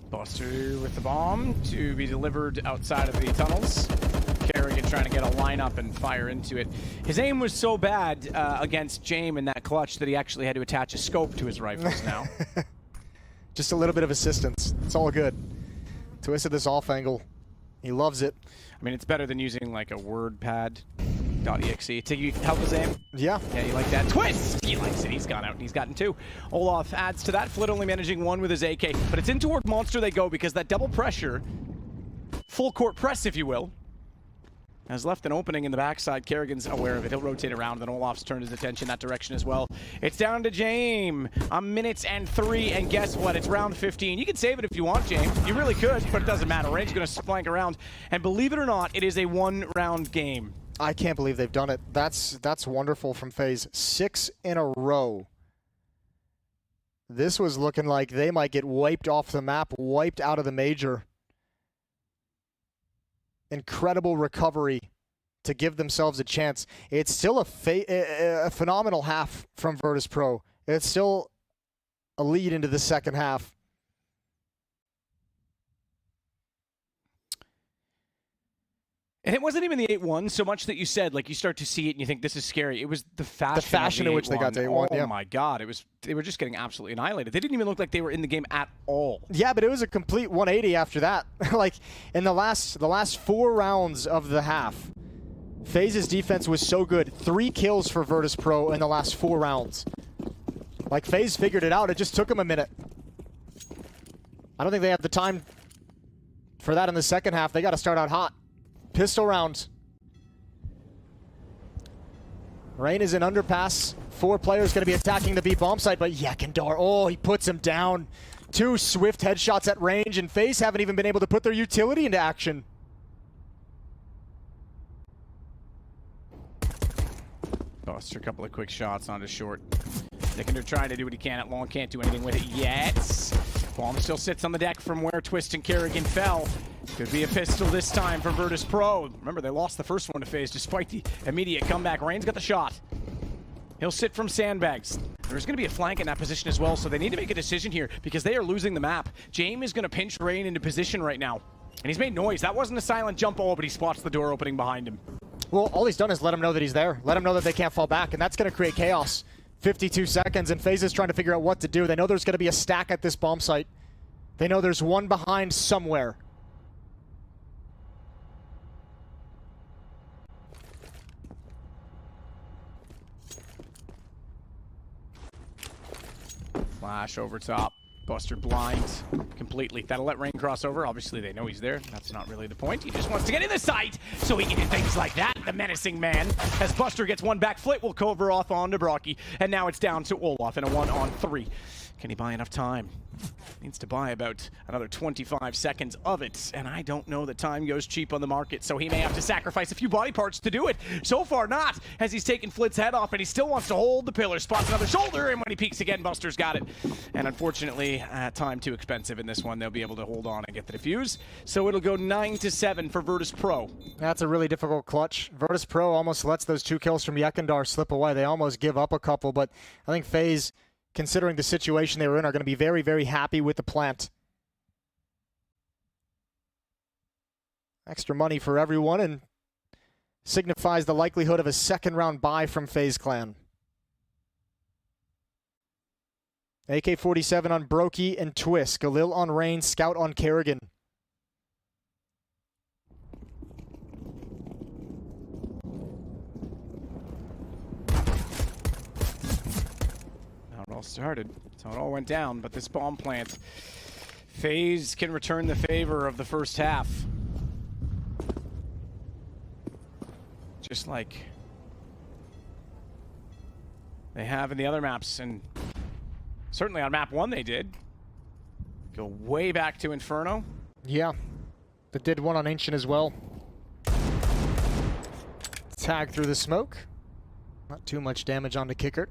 Buster with the bomb to be delivered outside of the tunnels. karrigan trying to get a lineup and fire into it. His aim was so bad against Jame in that clutch that he actually had to attach a scope to his rifles now. Just a little bit of assistance. It's all good. Twisted this off angle. He loves it. I mean, it's better than using like a wordpad.exe to help his aim. Yeah. Yeah, you like that. Twist! He likes it. He's gone out and he's gotten 2. Olaf adds to that. Flit only managing 1 with his AK. But it's in toward Monster they go because that double pressure, full court press, if you will, has left an opening in the backside. karrigan's aware of it. He'll rotate around, then Olaf's turned his attention that direction as well. It's down to Jame. A minute and 3, and guess what? It's round 15. You can save it if you want, Jame. You really could, but it doesn't matter. Range's going to flank around, and believe it or not, it is a 1-round game. I can't believe they've done it. That's wonderful from FaZe. 6 in a row. This was looking like they might get wiped off the map, wiped out of the major. Incredible recovery to give themselves a chance. It's still a phenomenal half from Virtus.pro. It's still a lead into the second half. And it wasn't even the 8-1 so much that you said, like, you start to see it and you think this is scary. It was the fashion in which they got to 8-1, oh yeah. my God. They were just getting absolutely annihilated. They didn't even look like they were in the game at all. Yeah, but it was a complete 180 after that. Like, in the last 4 rounds of the half, FaZe's defense was so good. 3 kills for Virtus.pro in the last 4 rounds. Like, FaZe figured it out. It just took them a minute. I don't think they have the time for that in the second half. They got to start out hot. Pistol round. Rain is in underpass. 4 players going to be attacking the B bomb site, but YEKINDAR, oh, he puts him down. 2 swift headshots at range, and FaZe haven't even been able to put their utility into action. Buster, a couple of quick shots onto short. YEKINDAR trying to do what he can at long, can't do anything with it yet. Bomb still sits on the deck from where Twist and karrigan fell. Could be a pistol this time for Virtus.pro. Remember, they lost the first one to FaZe despite the immediate comeback. Rain's got the shot. He'll sit from sandbags. There's going to be a flank in that position as well, so they need to make a decision here because they are losing the map. Jame is going to pinch Rain into position right now. And he's made noise. That wasn't a silent jump, but he spots the door opening behind him. Well, all he's done is let him know that he's there. Let him know that they can't fall back, and that's going to create chaos. 52 seconds, and FaZe is trying to figure out what to do. They know there's going to be a stack at this bomb site. They know there's one behind somewhere. Flash over top. Buster blind completely. That'll let Rain cross over. Obviously, they know he's there. That's not really the point. He just wants to get in the sight so he can do things like that. The menacing man. As Buster gets one back, Flit will cover off onto broky. And now it's down to Olaf in a 1-on-3. Can he buy enough time? Needs to buy about another 25 seconds of it, and I don't know that time goes cheap on the market, so he may have to sacrifice a few body parts to do it. So far not, as he's taken Flit's head off, and he still wants to hold the pillar. Spots another shoulder, and when he peeks again, Buster's got it. And unfortunately, time too expensive in this one. They'll be able to hold on and get the defuse, so it'll go 9-7 for Virtus.pro. That's a really difficult clutch. Virtus.pro almost lets those 2 kills from YEKINDAR slip away. They almost give up a couple, but I think FaZe, considering the situation they were in, are going to be very, very happy with the plant. Extra money for everyone and signifies the likelihood of a second-round buy from FaZe Clan. AK-47 on broky and Twist. Galil on Rain, Scout on karrigan. It all started. That's how it all went down, but this bomb plant, FaZe can return the favor of the first half. Just like they have in the other maps, and certainly on map 1 they did. Go way back to Inferno. Yeah, they did one on Ancient as well. Tag through the smoke. Not too much damage on the kicker.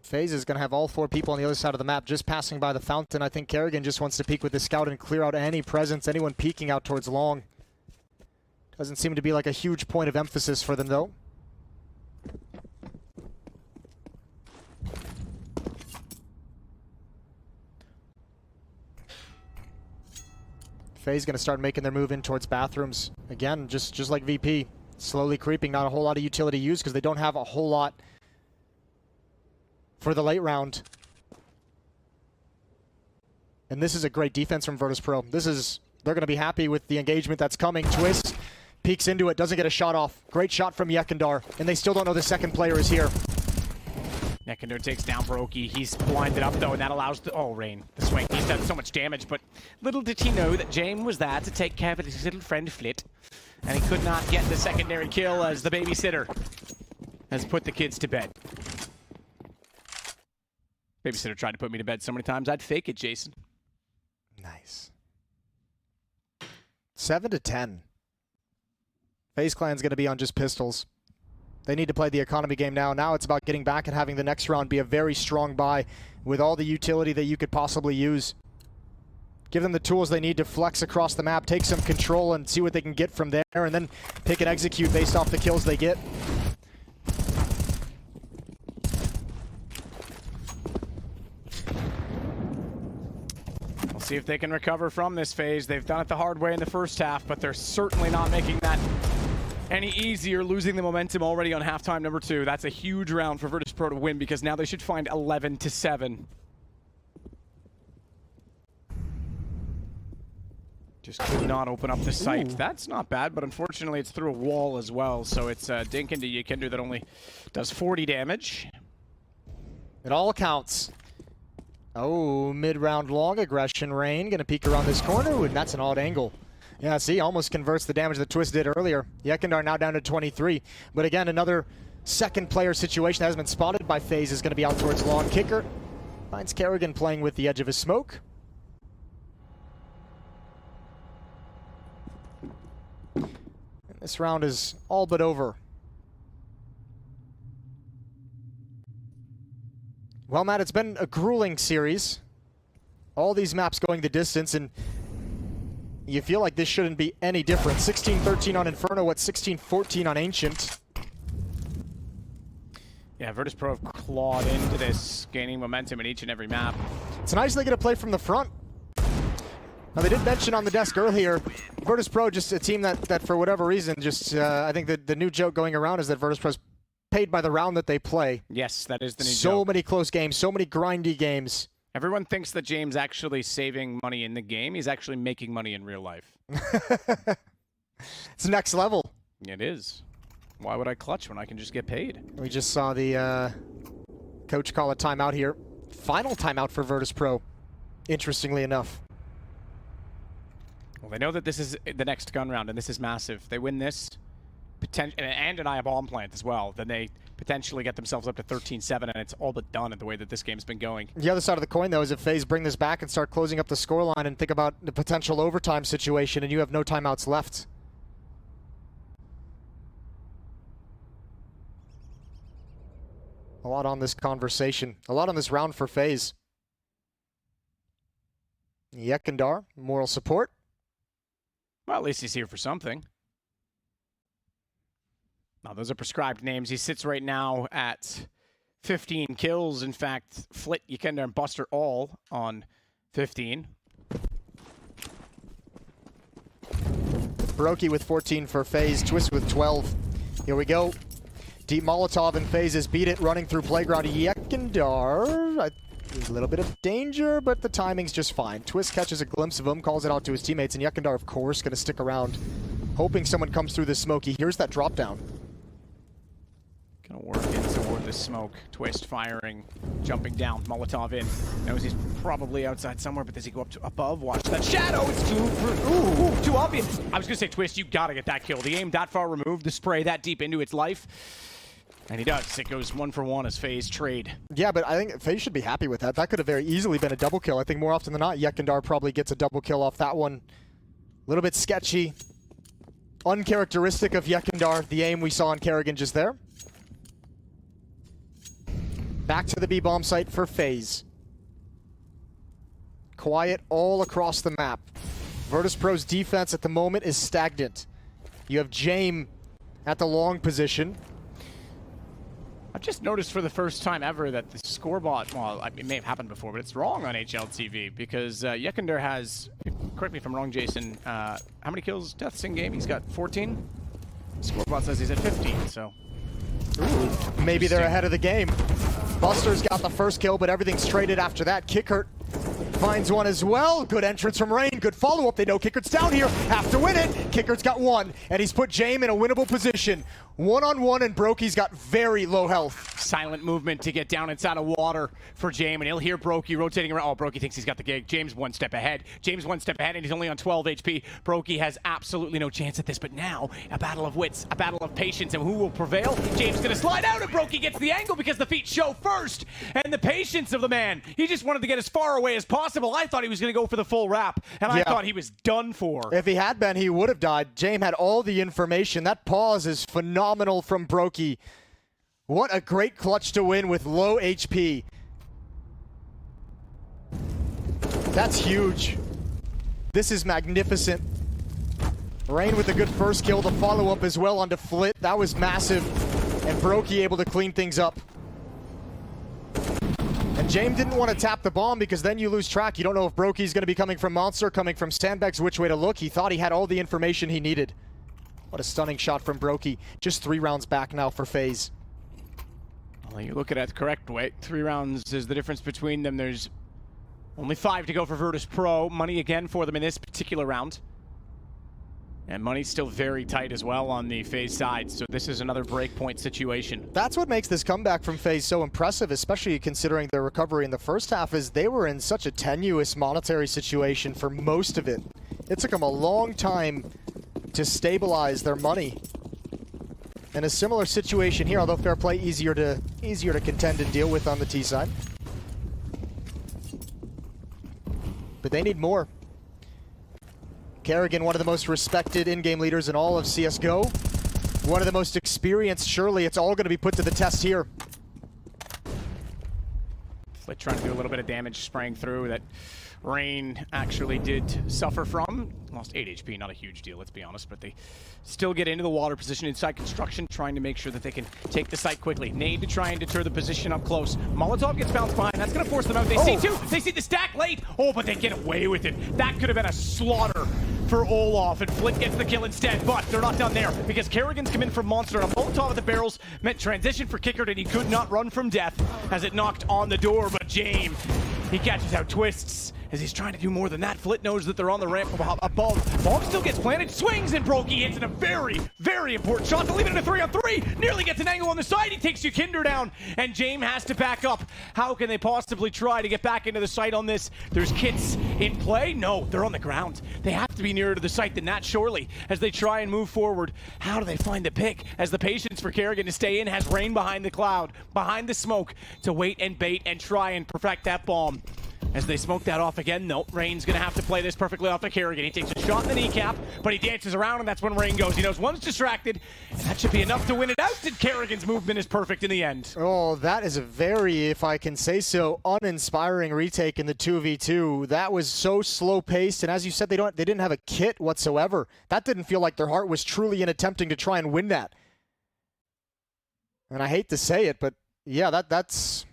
FaZe is going to have all 4 people on the other side of the map just passing by the fountain. I think karrigan just wants to peek with the scout and clear out any presence, anyone peeking out towards long. Doesn't seem to be like a huge point of emphasis for them, though. FaZe going to start making their move in towards bathrooms. Again, just like VP, slowly creeping, not a whole lot of utility used because they don't have a whole lot for the late round. And this is a great defense from Virtus.pro. They're going to be happy with the engagement that's coming. Twist peeks into it, doesn't get a shot off. Great shot from YEKINDAR, and they still don't know the second player is here. YEKINDAR takes down broky. He's blinded up though, and that allows the Rain, the swing. He's done so much damage, but little did he know that Jame was there to take care of his little friend Flit, and he could not get the secondary kill as the babysitter has put the kids to bed. Babysitter tried to put me to bed so many times I'd fake it, Jason. Nice. 7-10. FaZe Clan's going to be on just pistols. They need to play the economy game now. Now it's about getting back and having the next round be a very strong buy with all the utility that you could possibly use. Give them the tools they need to flex across the map, take some control and see what they can get from there, and then pick and execute based off the kills they get. We'll see if they can recover from this phase. They've done it the hard way in the first half, but they're certainly not making that any easier, losing the momentum already on halftime number 2. That's a huge round for Virtus.pro to win because now they should find 11-7. Just could not open up the site. Ooh. That's not bad, but unfortunately it's through a wall as well. So it's dink into YEKINDAR that only does 40 damage. It all counts. Oh, mid-round long aggression. Rain gonna peek around this corner, and that's an odd angle. Yeah, see, almost converts the damage that Twist did earlier. YEKINDAR now down to 23. But again, another second player situation that has been spotted by FaZe is going to be out towards long. Kicker finds karrigan playing with the edge of his smoke. And this round is all but over. Well, Matt, it's been a grueling series. All these maps going the distance, and you feel like this shouldn't be any different. 16-13 on Inferno, what, 16-14 on Ancient. Yeah, Virtus.pro have clawed into this, gaining momentum in each and every map. It's nice they get to play from the front. Now, they did mention on the desk earlier, Virtus.pro just a team that for whatever reason, just I think the new joke going around is that Virtus.pro's paid by the round that they play. Yes, that is the new joke. So many close games, so many grindy games. Everyone thinks that Jame's actually saving money in the game. He's actually making money in real life. It's next level. It is. Why would I clutch when I can just get paid? We just saw the coach call a timeout here. Final timeout for Virtus.pro, interestingly enough. Well, they know that this is the next gun round, and this is massive. They win this, and deny a bomb plant as well, then they potentially get themselves up to 13-7, and it's all but done in the way that this game's been going. The other side of the coin, though, is if FaZe bring this back and start closing up the scoreline and think about the potential overtime situation, and you have no timeouts left. A lot on this conversation. A lot on this round for FaZe. YEKINDAR, moral support. Well, at least he's here for something. Now, those are prescribed names. He sits right now at 15 kills. In fact, Flit, YEKINDAR, and Buster all on 15. broky with 14 for FaZe, Twist with 12. Here we go. Deep Molotov and FaZe has beat it, running through playground. YEKINDAR, there's a little bit of danger, but the timing's just fine. Twist catches a glimpse of him, calls it out to his teammates, and YEKINDAR, of course, going to stick around, hoping someone comes through the smoke. He hears that drop down. Gonna work in toward the smoke. Twist firing, jumping down, Molotov in. Knows he's probably outside somewhere, but does he go up to above? Watch that shadow! It's too obvious. I was gonna say, Twist, you gotta get that kill. The aim that far removed, the spray that deep into its life. And he does. It goes 1-for-1 as FaZe trade. Yeah, but I think FaZe should be happy with that. That could have very easily been a double kill. I think more often than not, YEKINDAR probably gets a double kill off that one. A little bit sketchy. Uncharacteristic of YEKINDAR, the aim we saw on karrigan just there. Back to the B-bomb site for FaZe. Quiet all across the map. Virtus.pro's defense at the moment is stagnant. You have Jame at the long position. I've just noticed for the first time ever that the score bot, well, it may have happened before, but it's wrong on HLTV because YEKINDAR has correct me if I'm wrong, Jason. How many kills Death's in game? He's got 14. Scorebot says he's at 15, so. Ooh, maybe they're ahead of the game. Buster's got the first kill, but everything's traded after that. Kickert finds one as well. Good entrance from Rain. Good follow-up. They know Kickert's down here. Have to win it. Kickert's got one, and he's put Jame in a winnable position. One-on-one, and broky's got very low health. Silent movement to get down inside of water for Jame, and he'll hear broky rotating around. Oh, broky thinks he's got the gig. James one step ahead. James one step ahead, and he's only on 12 HP. broky has absolutely no chance at this, but now a battle of wits, a battle of patience, and who will prevail? James gonna slide out, and broky gets the angle because the feet show first, and the patience of the man. He just wanted to get as far away as possible. I thought he was gonna go for the full wrap, and I thought he was done for. If he had been, he would have died. Jame had all the information. That pause is phenomenal from broky. What a great clutch to win with low HP. That's huge. This is magnificent. Rain with a good first kill, the follow-up as well onto Flit. That was massive. And broky able to clean things up. And Jame didn't want to tap the bomb because then you lose track. You don't know if broky's going to be coming from Monster, coming from Sandbags, which way to look. He thought he had all the information he needed. What a stunning shot from broky. Just 3 rounds back now for FaZe. Well, you look at it the correct way. 3 rounds is the difference between them. There's only 5 to go for Virtus.pro. Money again for them in this particular round. And money's still very tight as well on the FaZe side, so this is another breakpoint situation. That's what makes this comeback from FaZe so impressive, especially considering their recovery in the first half, is they were in such a tenuous monetary situation for most of it. It took them a long time to stabilize their money. And a similar situation here, although fair play easier to contend and deal with on the T side. But they need more. karrigan, one of the most respected in-game leaders in all of CSGO. One of the most experienced, surely it's all going to be put to the test here. Flit trying to do a little bit of damage, spraying through that Rain actually did suffer from. Lost 8 HP, not a huge deal, let's be honest, but they still get into the water position inside construction, trying to make sure that they can take the site quickly. Nade to try and deter the position up close. Molotov gets bounced behind, that's gonna force them out. They see two, they see the stack late. Oh, but they get away with it. That could have been a slaughter for Olaf, and Flit gets the kill instead, but they're not done there because karrigan's come in from Monster. A Molotov at the barrels meant transition for Kickert, and he could not run from death as it knocked on the door, but Jame, he catches out Twists as he's trying to do more than that. Flit knows that they're on the ramp above. Bomb still gets planted, swings, and broky hits in a very, very important shot to leave it in a 3-on-3. Nearly gets an angle on the side. He takes YEKINDAR down, and Jame has to back up. How can they possibly try to get back into the site on this? There's kits in play? No, they're on the ground. They have to be nearer to the site than that, surely, as they try and move forward. How do they find the pick? As the patience for karrigan to stay in has Rain behind the cloud, behind the smoke, to wait and bait and try and perfect that bomb. As they smoke that off again, no, Rain's gonna have to play this perfectly off to karrigan. He takes a shot in the kneecap, but he dances around, and that's when Rain goes. He knows one's distracted, and that should be enough to win it out, and karrigan's movement is perfect in the end. Oh, that is a very, if I can say so, uninspiring retake in the 2v2. That was so slow-paced, and as you said, they didn't have a kit whatsoever. That didn't feel like their heart was truly in attempting to try and win that. And I hate to say it, but yeah, that's...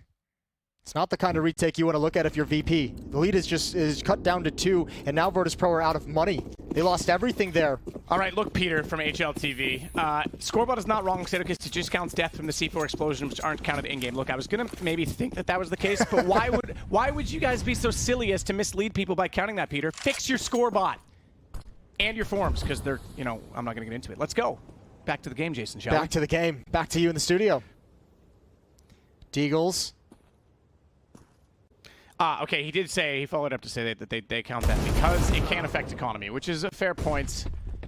It's not the kind of retake you want to look at if you're VP. The lead is cut down to 2, and now Virtus.pro are out of money. They lost everything there. All right, look, Peter from HLTV. Scoreboard is not wrong, because it just counts death from the C4 explosions, which aren't counted in-game. Look, I was gonna maybe think that was the case, but why would you guys be so silly as to mislead people by counting that, Peter? Fix your scorebot and your forms, because they're, you know, I'm not gonna get into it. Let's go. Back to the game, Jason, shall we? Back to the game. Back to you in the studio. Deagles. Okay, he did say, he followed up to say that they count that because it can affect economy, which is a fair point,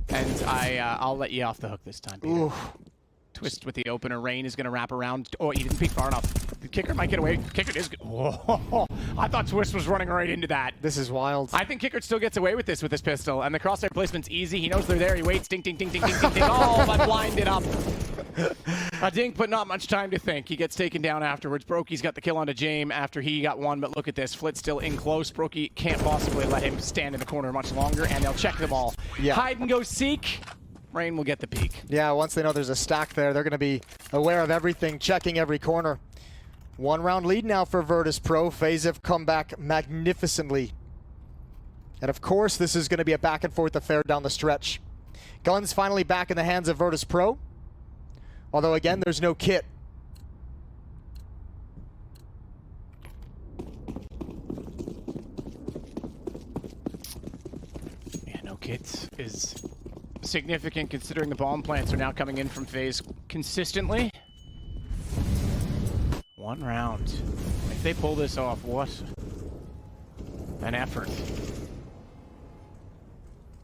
and I'll let you off the hook this time, Peter. Ooh. Twist with the opener. Rain is going to wrap around. Oh, he didn't peek far enough. The kicker might get away. Kickert is good. Oh, I thought Twist was running right into that. This is wild. I think Kickert still gets away with this pistol, and the crosshair placement's easy. He knows they're there. He waits. Ding, ding, ding, ding, ding, ding, ding. Oh, but blinded up. A dink, but not much time to think. He gets taken down afterwards. broky's got the kill onto Jame after he got one, but look at this. Flit's still in close. broky can't possibly let him stand in the corner much longer, and they'll check them all. Yeah. Hide and go seek. Rain will get the peek. Yeah, once they know there's a stack there, they're going to be aware of everything, checking every corner. 1 round lead now for Virtus.pro. FaZe have come back magnificently. And of course, this is going to be a back and forth affair down the stretch. Guns finally back in the hands of Virtus.pro. Although again, there's no kit. Yeah, no kit is significant considering the bomb plants are now coming in from FaZe consistently. One round. If they pull this off, what an effort.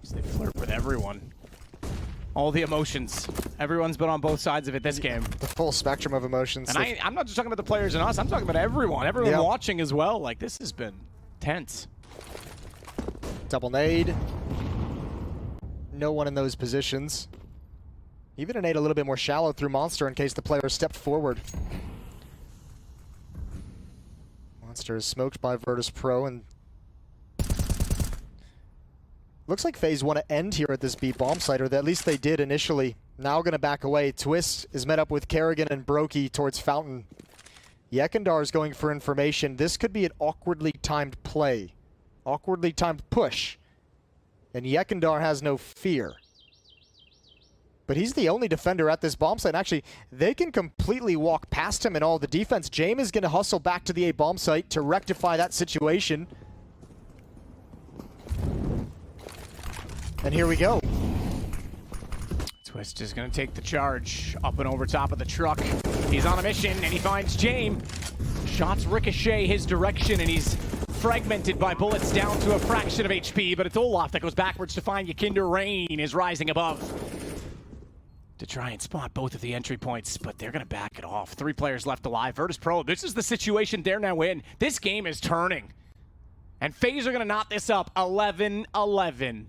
They flirt with everyone. All the emotions. Everyone's been on both sides of it this game. The full spectrum of emotions. And I'm not just talking about the players and us, I'm talking about everyone. Everyone watching as well. Like, this has been tense. Double nade. No one in those positions. Even a nade a little bit more shallow through Monster in case the player stepped forward. Monster is smoked by Virtus.pro, and looks like FaZe want to end here at this B bomb site, or at least they did initially. Now going to back away. Twist is met up with karrigan and broky towards Fountain. YEKINDAR is going for information. This could be an awkwardly timed play. Awkwardly timed push. And YEKINDAR has no fear. But he's the only defender at this bomb site. Actually, they can completely walk past him in all the defense. Jame is going to hustle back to the A bomb site to rectify that situation. And here we go. Twist is going to take the charge up and over top of the truck. He's on a mission and he finds Jame. Shots ricochet his direction and he's fragmented by bullets down to a fraction of HP, but it's Olaf that goes backwards to find YEKINDAR. Rain is rising above to try and spot both of the entry points, but they're going to back it off. 3 players left alive. Virtus.pro, this is the situation they're now in. This game is turning. And FaZe are going to knot this up 11-11.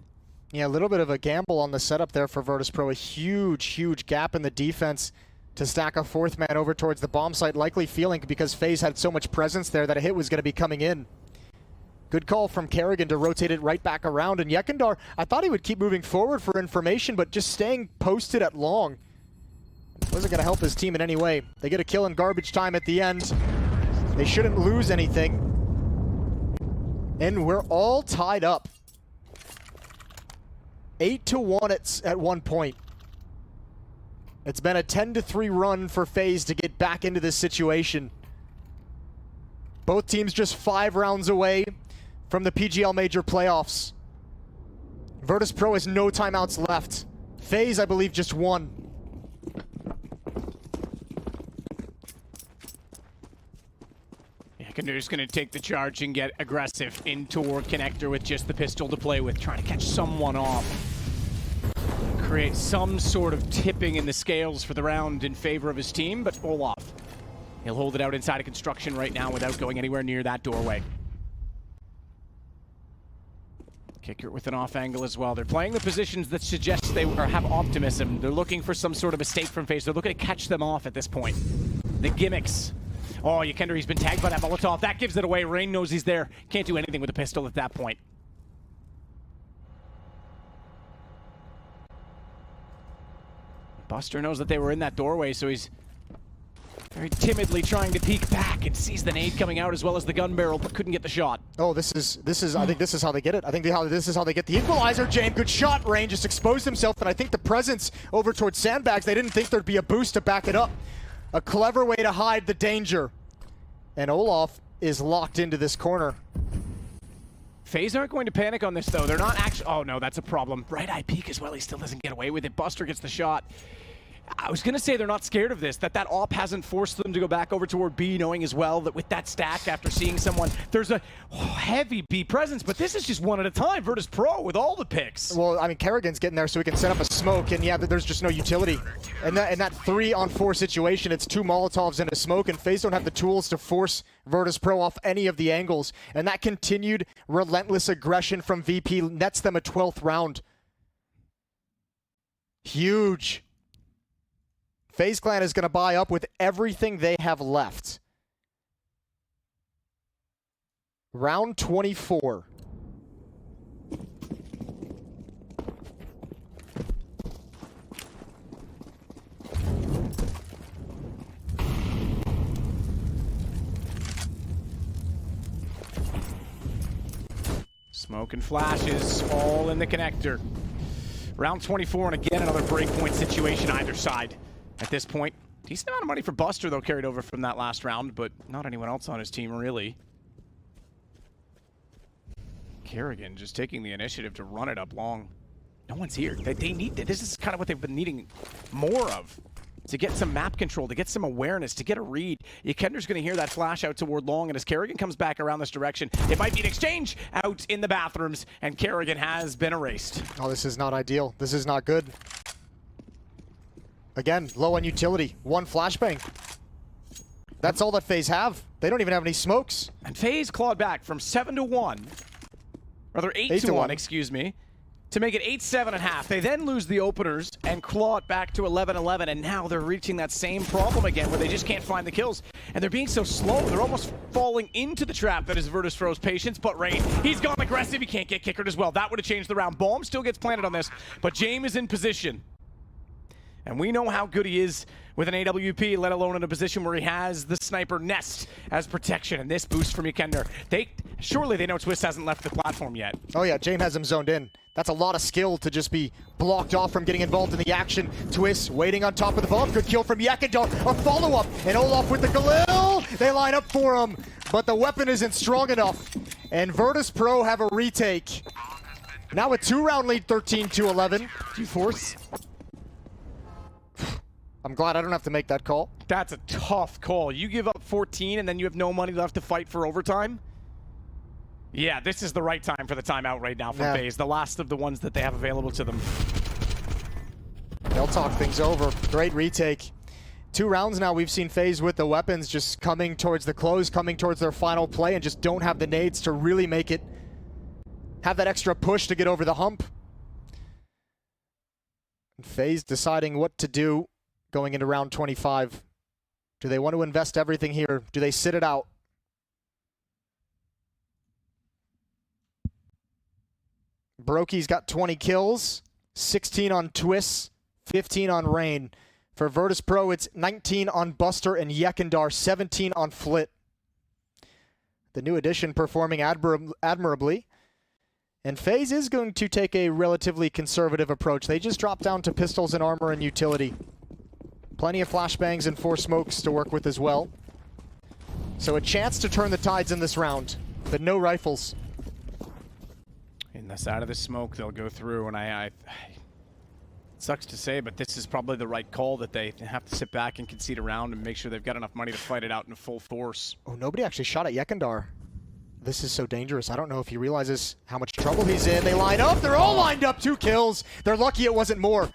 Yeah, a little bit of a gamble on the setup there for Virtus.pro. A huge, huge gap in the defense to stack a 4th man over towards the bomb site, likely feeling because FaZe had so much presence there that a hit was going to be coming in. Good call from karrigan to rotate it right back around. And YEKINDAR, I thought he would keep moving forward for information, but just staying posted at long wasn't going to help his team in any way. They get a kill in garbage time at the end. They shouldn't lose anything. And we're all tied up. 8-1 at one point. It's been a 10-3 run for FaZe to get back into this situation. Both teams just 5 rounds away from the PGL Major playoffs. Virtus.pro has no timeouts left. FaZe, I believe, just 1. YEKINDAR's going to take the charge and get aggressive in toward connector with just the pistol to play with, trying to catch someone off. Create some sort of tipping in the scales for the round in favor of his team, but Olaf, he'll hold it out inside of construction right now without going anywhere near that doorway. Kicker with an off angle as well. They're playing the positions that suggest they have optimism. They're looking for some sort of mistake from FaZe. They're looking to catch them off at this point. The gimmicks. Oh, YEKINDAR, he's been tagged by that Molotov. That gives it away. Rain knows he's there. Can't do anything with a pistol at that point. Buster knows that they were in that doorway, so he's very timidly trying to peek back and sees the nade coming out as well as the gun barrel, but couldn't get the shot. Oh, this is. I think this is how they get it. I think this is how they get the equalizer. Jame, good shot. Rain just exposed himself, and I think the presence over towards sandbags. They didn't think there'd be a boost to back it up. A clever way to hide the danger. And Olaf is locked into this corner. FaZe aren't going to panic on this, though. They're not actually... Oh, no, that's a problem. Right eye peek as well. He still doesn't get away with it. Buster gets the shot. I was going to say they're not scared of this, that op hasn't forced them to go back over toward B, knowing as well that with that stack, after seeing someone, there's a heavy B presence, but this is just one at a time. Virtus.pro with all the picks. Well, I mean, karrigan's getting there so he can set up a smoke, and yeah, there's just no utility. And that 3-on-4 situation, it's 2 Molotovs and a smoke, and FaZe don't have the tools to force Virtus.pro off any of the angles. And that continued relentless aggression from VP nets them a 12th round. Huge. FaZe Clan is going to buy up with everything they have left. Round 24. Smoke and flashes, all in the connector. Round 24, and again, another breakpoint situation either side. At this point, decent amount of money for Buster, though, carried over from that last round, but not anyone else on his team, really. karrigan just taking the initiative to run it up long. No one's here. They need this is kind of what they've been needing more of. To get some map control, to get some awareness, to get a read. YEKINDAR's going to hear that flash out toward long, and as karrigan comes back around this direction, it might be an exchange out in the bathrooms, and karrigan has been erased. Oh, this is not ideal. This is not good. Again, low on utility. One flashbang. That's all that FaZe have. They don't even have any smokes. And FaZe clawed back from 7-1, rather 8-1, excuse me, to make it 8-7.5. They then lose the openers and claw it back to 11-11, and now they're reaching that same problem again where they just can't find the kills. And they're being so slow, they're almost falling into the trap that is Virtus.pro's patience. But Rain, he's gone aggressive, he can't get kickered as well. That would have changed the round. Bomb still gets planted on this, but Jame is in position. And we know how good he is with an AWP, let alone in a position where he has the sniper nest as protection. And this boost from YEKINDAR. Surely they know Twist hasn't left the platform yet. Oh yeah, Jame has him zoned in. That's a lot of skill to just be blocked off from getting involved in the action. Twist waiting on top of the bomb. Good kill from YEKINDAR. A follow-up. And Olaf with the Galil. They line up for him, but the weapon isn't strong enough. And Virtus.pro have a retake. Now a 2-round lead, 13-11. G-Force. I'm glad I don't have to make that call. That's a tough call. You give up 14 and then you have no money left to fight for overtime? Yeah, this is the right time for the timeout right now from FaZe. The last of the ones that they have available to them. They'll talk things over. Great retake. 2 rounds now we've seen FaZe with the weapons just coming towards the close, coming towards their final play, and just don't have the nades to really make it, have that extra push to get over the hump. And FaZe deciding what to do going into round 25. Do they want to invest everything here? Do they sit it out? Broky's got 20 kills, 16 on Twist, 15 on Rain. For Virtus.pro, it's 19 on Buster and YEKINDAR, 17 on Flit. The new addition performing admirably. And FaZe is going to take a relatively conservative approach. They just drop down to pistols and armor and utility. Plenty of flashbangs and 4 smokes to work with as well. So a chance to turn the tides in this round, but no rifles. In the side of the smoke, they'll go through, and it sucks to say, but this is probably the right call, that they have to sit back and concede a round and make sure they've got enough money to fight it out in full force. Oh, nobody actually shot at YEKINDAR. This is so dangerous. I don't know if he realizes how much trouble he's in. They line up. They're all lined up. 2 kills. They're lucky it wasn't more.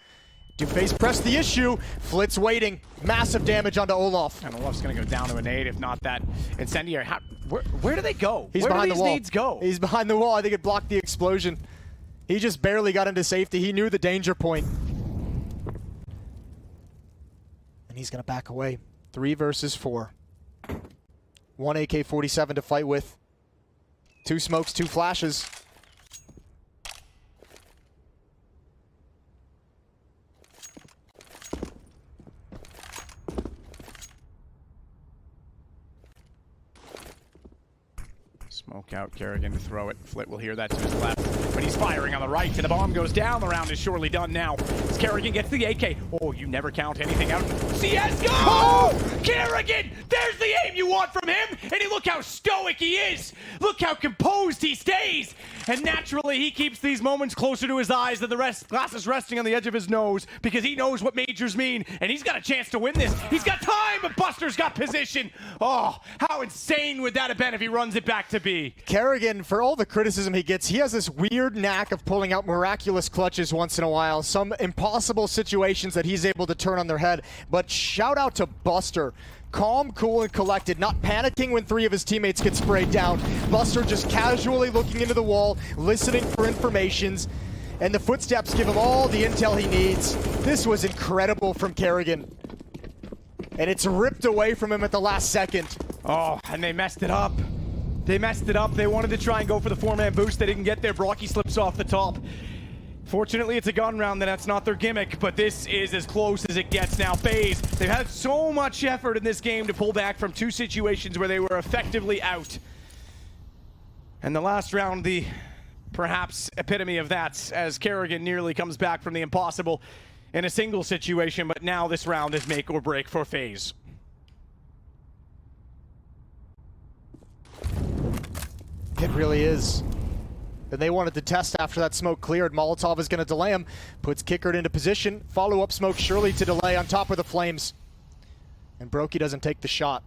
Do FaZe press the issue? Flit's waiting. Massive damage onto Olaf. And Olaf's going to go down to a nade, if not that incendiary. Where do they go? He's behind the wall. Where do these nades go? He's behind the wall. I think it blocked the explosion. He just barely got into safety. He knew the danger point. And he's going to back away. 3 versus 4. 1 AK-47 to fight with. 2 smokes, 2 flashes. Smoke out, karrigan to throw it. Flit will hear that to his left, but he's firing on the right, and the bomb goes down. The round is surely done now. As karrigan gets the AK. Oh, you never count anything out. CSGO! Oh! karrigan! There's the aim you want from him! And look how stoic he is! Look how composed he stays! And naturally, he keeps these moments closer to his eyes than the rest. Glasses resting on the edge of his nose, because he knows what majors mean, and he's got a chance to win this. He's got time, but Buster's got position. Oh, how insane would that have been if he runs it back to B? karrigan, for all the criticism he gets, he has this weird knack of pulling out miraculous clutches once in a while. Some impossible situations that he's able to turn on their head. But shout out to Buster. Calm, cool, and collected, not panicking when 3 of his teammates get sprayed down. Buster just casually looking into the wall, listening for informations, and the footsteps give him all the intel he needs. This was incredible from karrigan. And it's ripped away from him at the last second. Oh, and they messed it up. They messed it up. They wanted to try and go for the 4-man boost. They didn't get there. Broky slips off the top. Fortunately, it's a gun round, and that's not their gimmick, but this is as close as it gets now. FaZe, they've had so much effort in this game to pull back from 2 situations where they were effectively out. And the last round, the perhaps epitome of that, as karrigan nearly comes back from the impossible in a single situation, but now this round is make or break for FaZe. It really is. And they wanted to test after that smoke cleared. Molotov is going to delay him, puts Kickard into position. Follow-up smoke surely to delay on top of the flames. And broky doesn't take the shot.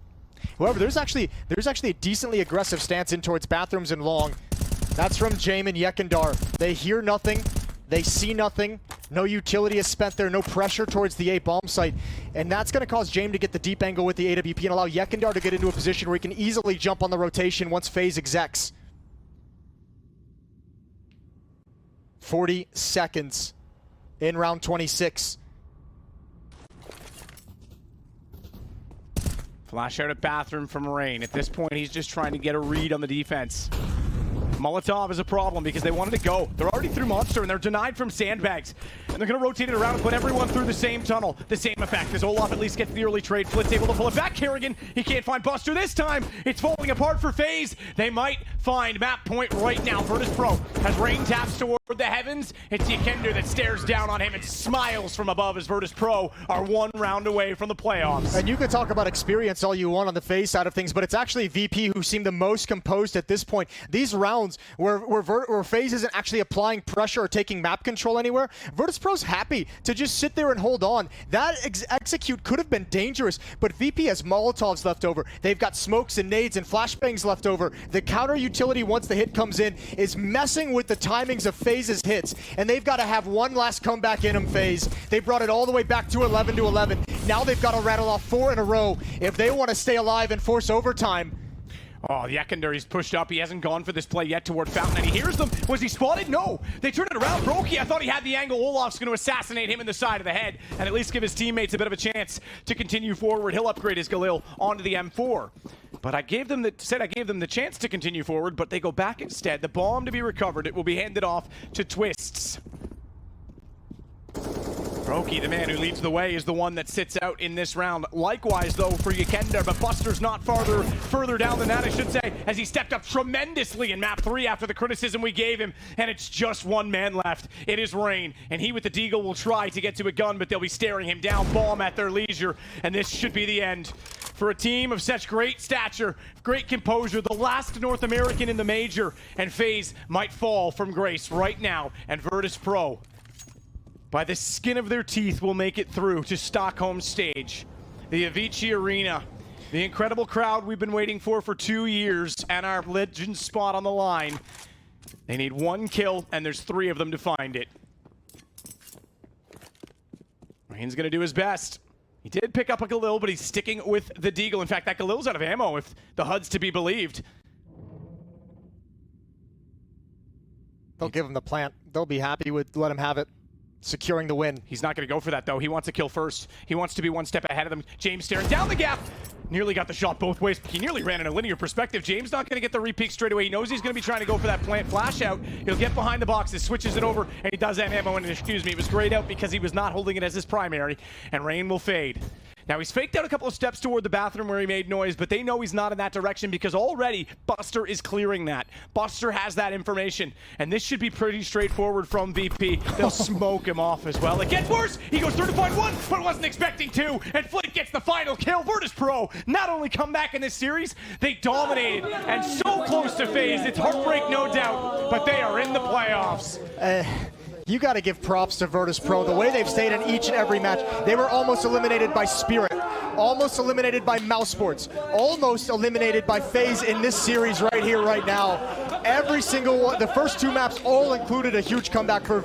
However, there's actually a decently aggressive stance in towards bathrooms and long. That's from Jame and YEKINDAR. They hear nothing. They see nothing. No utility is spent there. No pressure towards the A bomb site. And that's going to cause Jame to get the deep angle with the AWP and allow YEKINDAR to get into a position where he can easily jump on the rotation once FaZe execs. 40 seconds in round 26. Flash out at bathroom from Rain. At this point, he's just trying to get a read on the defense. Molotov is a problem because they wanted to go. They're already through Monster and they're denied from sandbags. And they're going to rotate it around and put everyone through the same tunnel. The same effect as Olaf at least gets the early trade. Flit's able to pull it back. karrigan, he can't find Buster this time. It's falling apart for FaZe. They might find map point right now. Virtus.pro has Rain taps toward the heavens. It's YEKINDAR that stares down on him and smiles from above as Virtus.pro are one round away from the playoffs. And you can talk about experience all you want on the FaZe side of things, but it's actually VP who seem the most composed at this point. These rounds where FaZe isn't actually applying pressure or taking map control anywhere, Virtus.pro's happy to just sit there and hold on. That execute could have been dangerous, but VP has Molotovs left over. They've got smokes and nades and flashbangs left over. The counter utility once the hit comes in is messing with the timings of FaZe's hits, and they've got to have one last comeback in them, FaZe. They brought it all the way back to 11-11. Now they've got to rattle off 4 in a row if they want to stay alive and force overtime. Oh, YEKINDAR, he's pushed up. He hasn't gone for this play yet toward Fountain, and he hears them. Was he spotted? No. They turned it around. broky, I thought he had the angle. Olaf's going to assassinate him in the side of the head and at least give his teammates a bit of a chance to continue forward. He'll upgrade his Galil onto the M4. But I gave them the chance to continue forward, but they go back instead. The bomb to be recovered. It will be handed off to Twists. broky, the man who leads the way, is the one that sits out in this round. Likewise, though, for YEKINDAR, but Buster's not further down than that, I should say, as he stepped up tremendously in map 3 after the criticism we gave him, and it's just one man left. It is Rain, and he with the deagle will try to get to a gun, but they'll be staring him down, bomb at their leisure, and this should be the end. For a team of such great stature, great composure, the last North American in the major, and FaZe might fall from grace right now, and Virtus.pro, by the skin of their teeth, will make it through to Stockholm stage. The Avicii Arena, the incredible crowd we've been waiting for 2 years, and our legend spot on the line. They need one kill, and there's 3 of them to find it. Rain's gonna do his best. He did pick up a Galil, but he's sticking with the deagle. In fact, that Galil's out of ammo, if the HUD's to be believed. They'll give him the plant. They'll be happy with let him have it. Securing the win. He's not going to go for that, though. He wants to kill first. He wants to be one step ahead of them. Jame staring down the gap. Nearly got the shot both ways. He nearly ran in a linear perspective. Jame's not going to get the repeat straight away. He knows he's going to be trying to go for that plant flash out. He'll get behind the boxes, switches it over, and he does have ammo. And excuse me, it was grayed out because he was not holding it as his primary. And Rain will fade. Now, he's faked out a couple of steps toward the bathroom where he made noise, but they know he's not in that direction because already Buster is clearing that. Buster has that information, and this should be pretty straightforward from VP. They'll smoke him off as well. It gets worse. He goes through to find one, but wasn't expecting 2, and Flit gets the final kill. Virtus.pro not only come back in this series, they dominated, and so close to FaZe. It's heartbreak, no doubt, but they are in the playoffs. You got to give props to Virtus.pro. The way they've stayed in each and every match, they were almost eliminated by Spirit, almost eliminated by Mouse Sports, almost eliminated by FaZe in this series right here, right now. Every single one, the first 2 maps all included a huge comeback for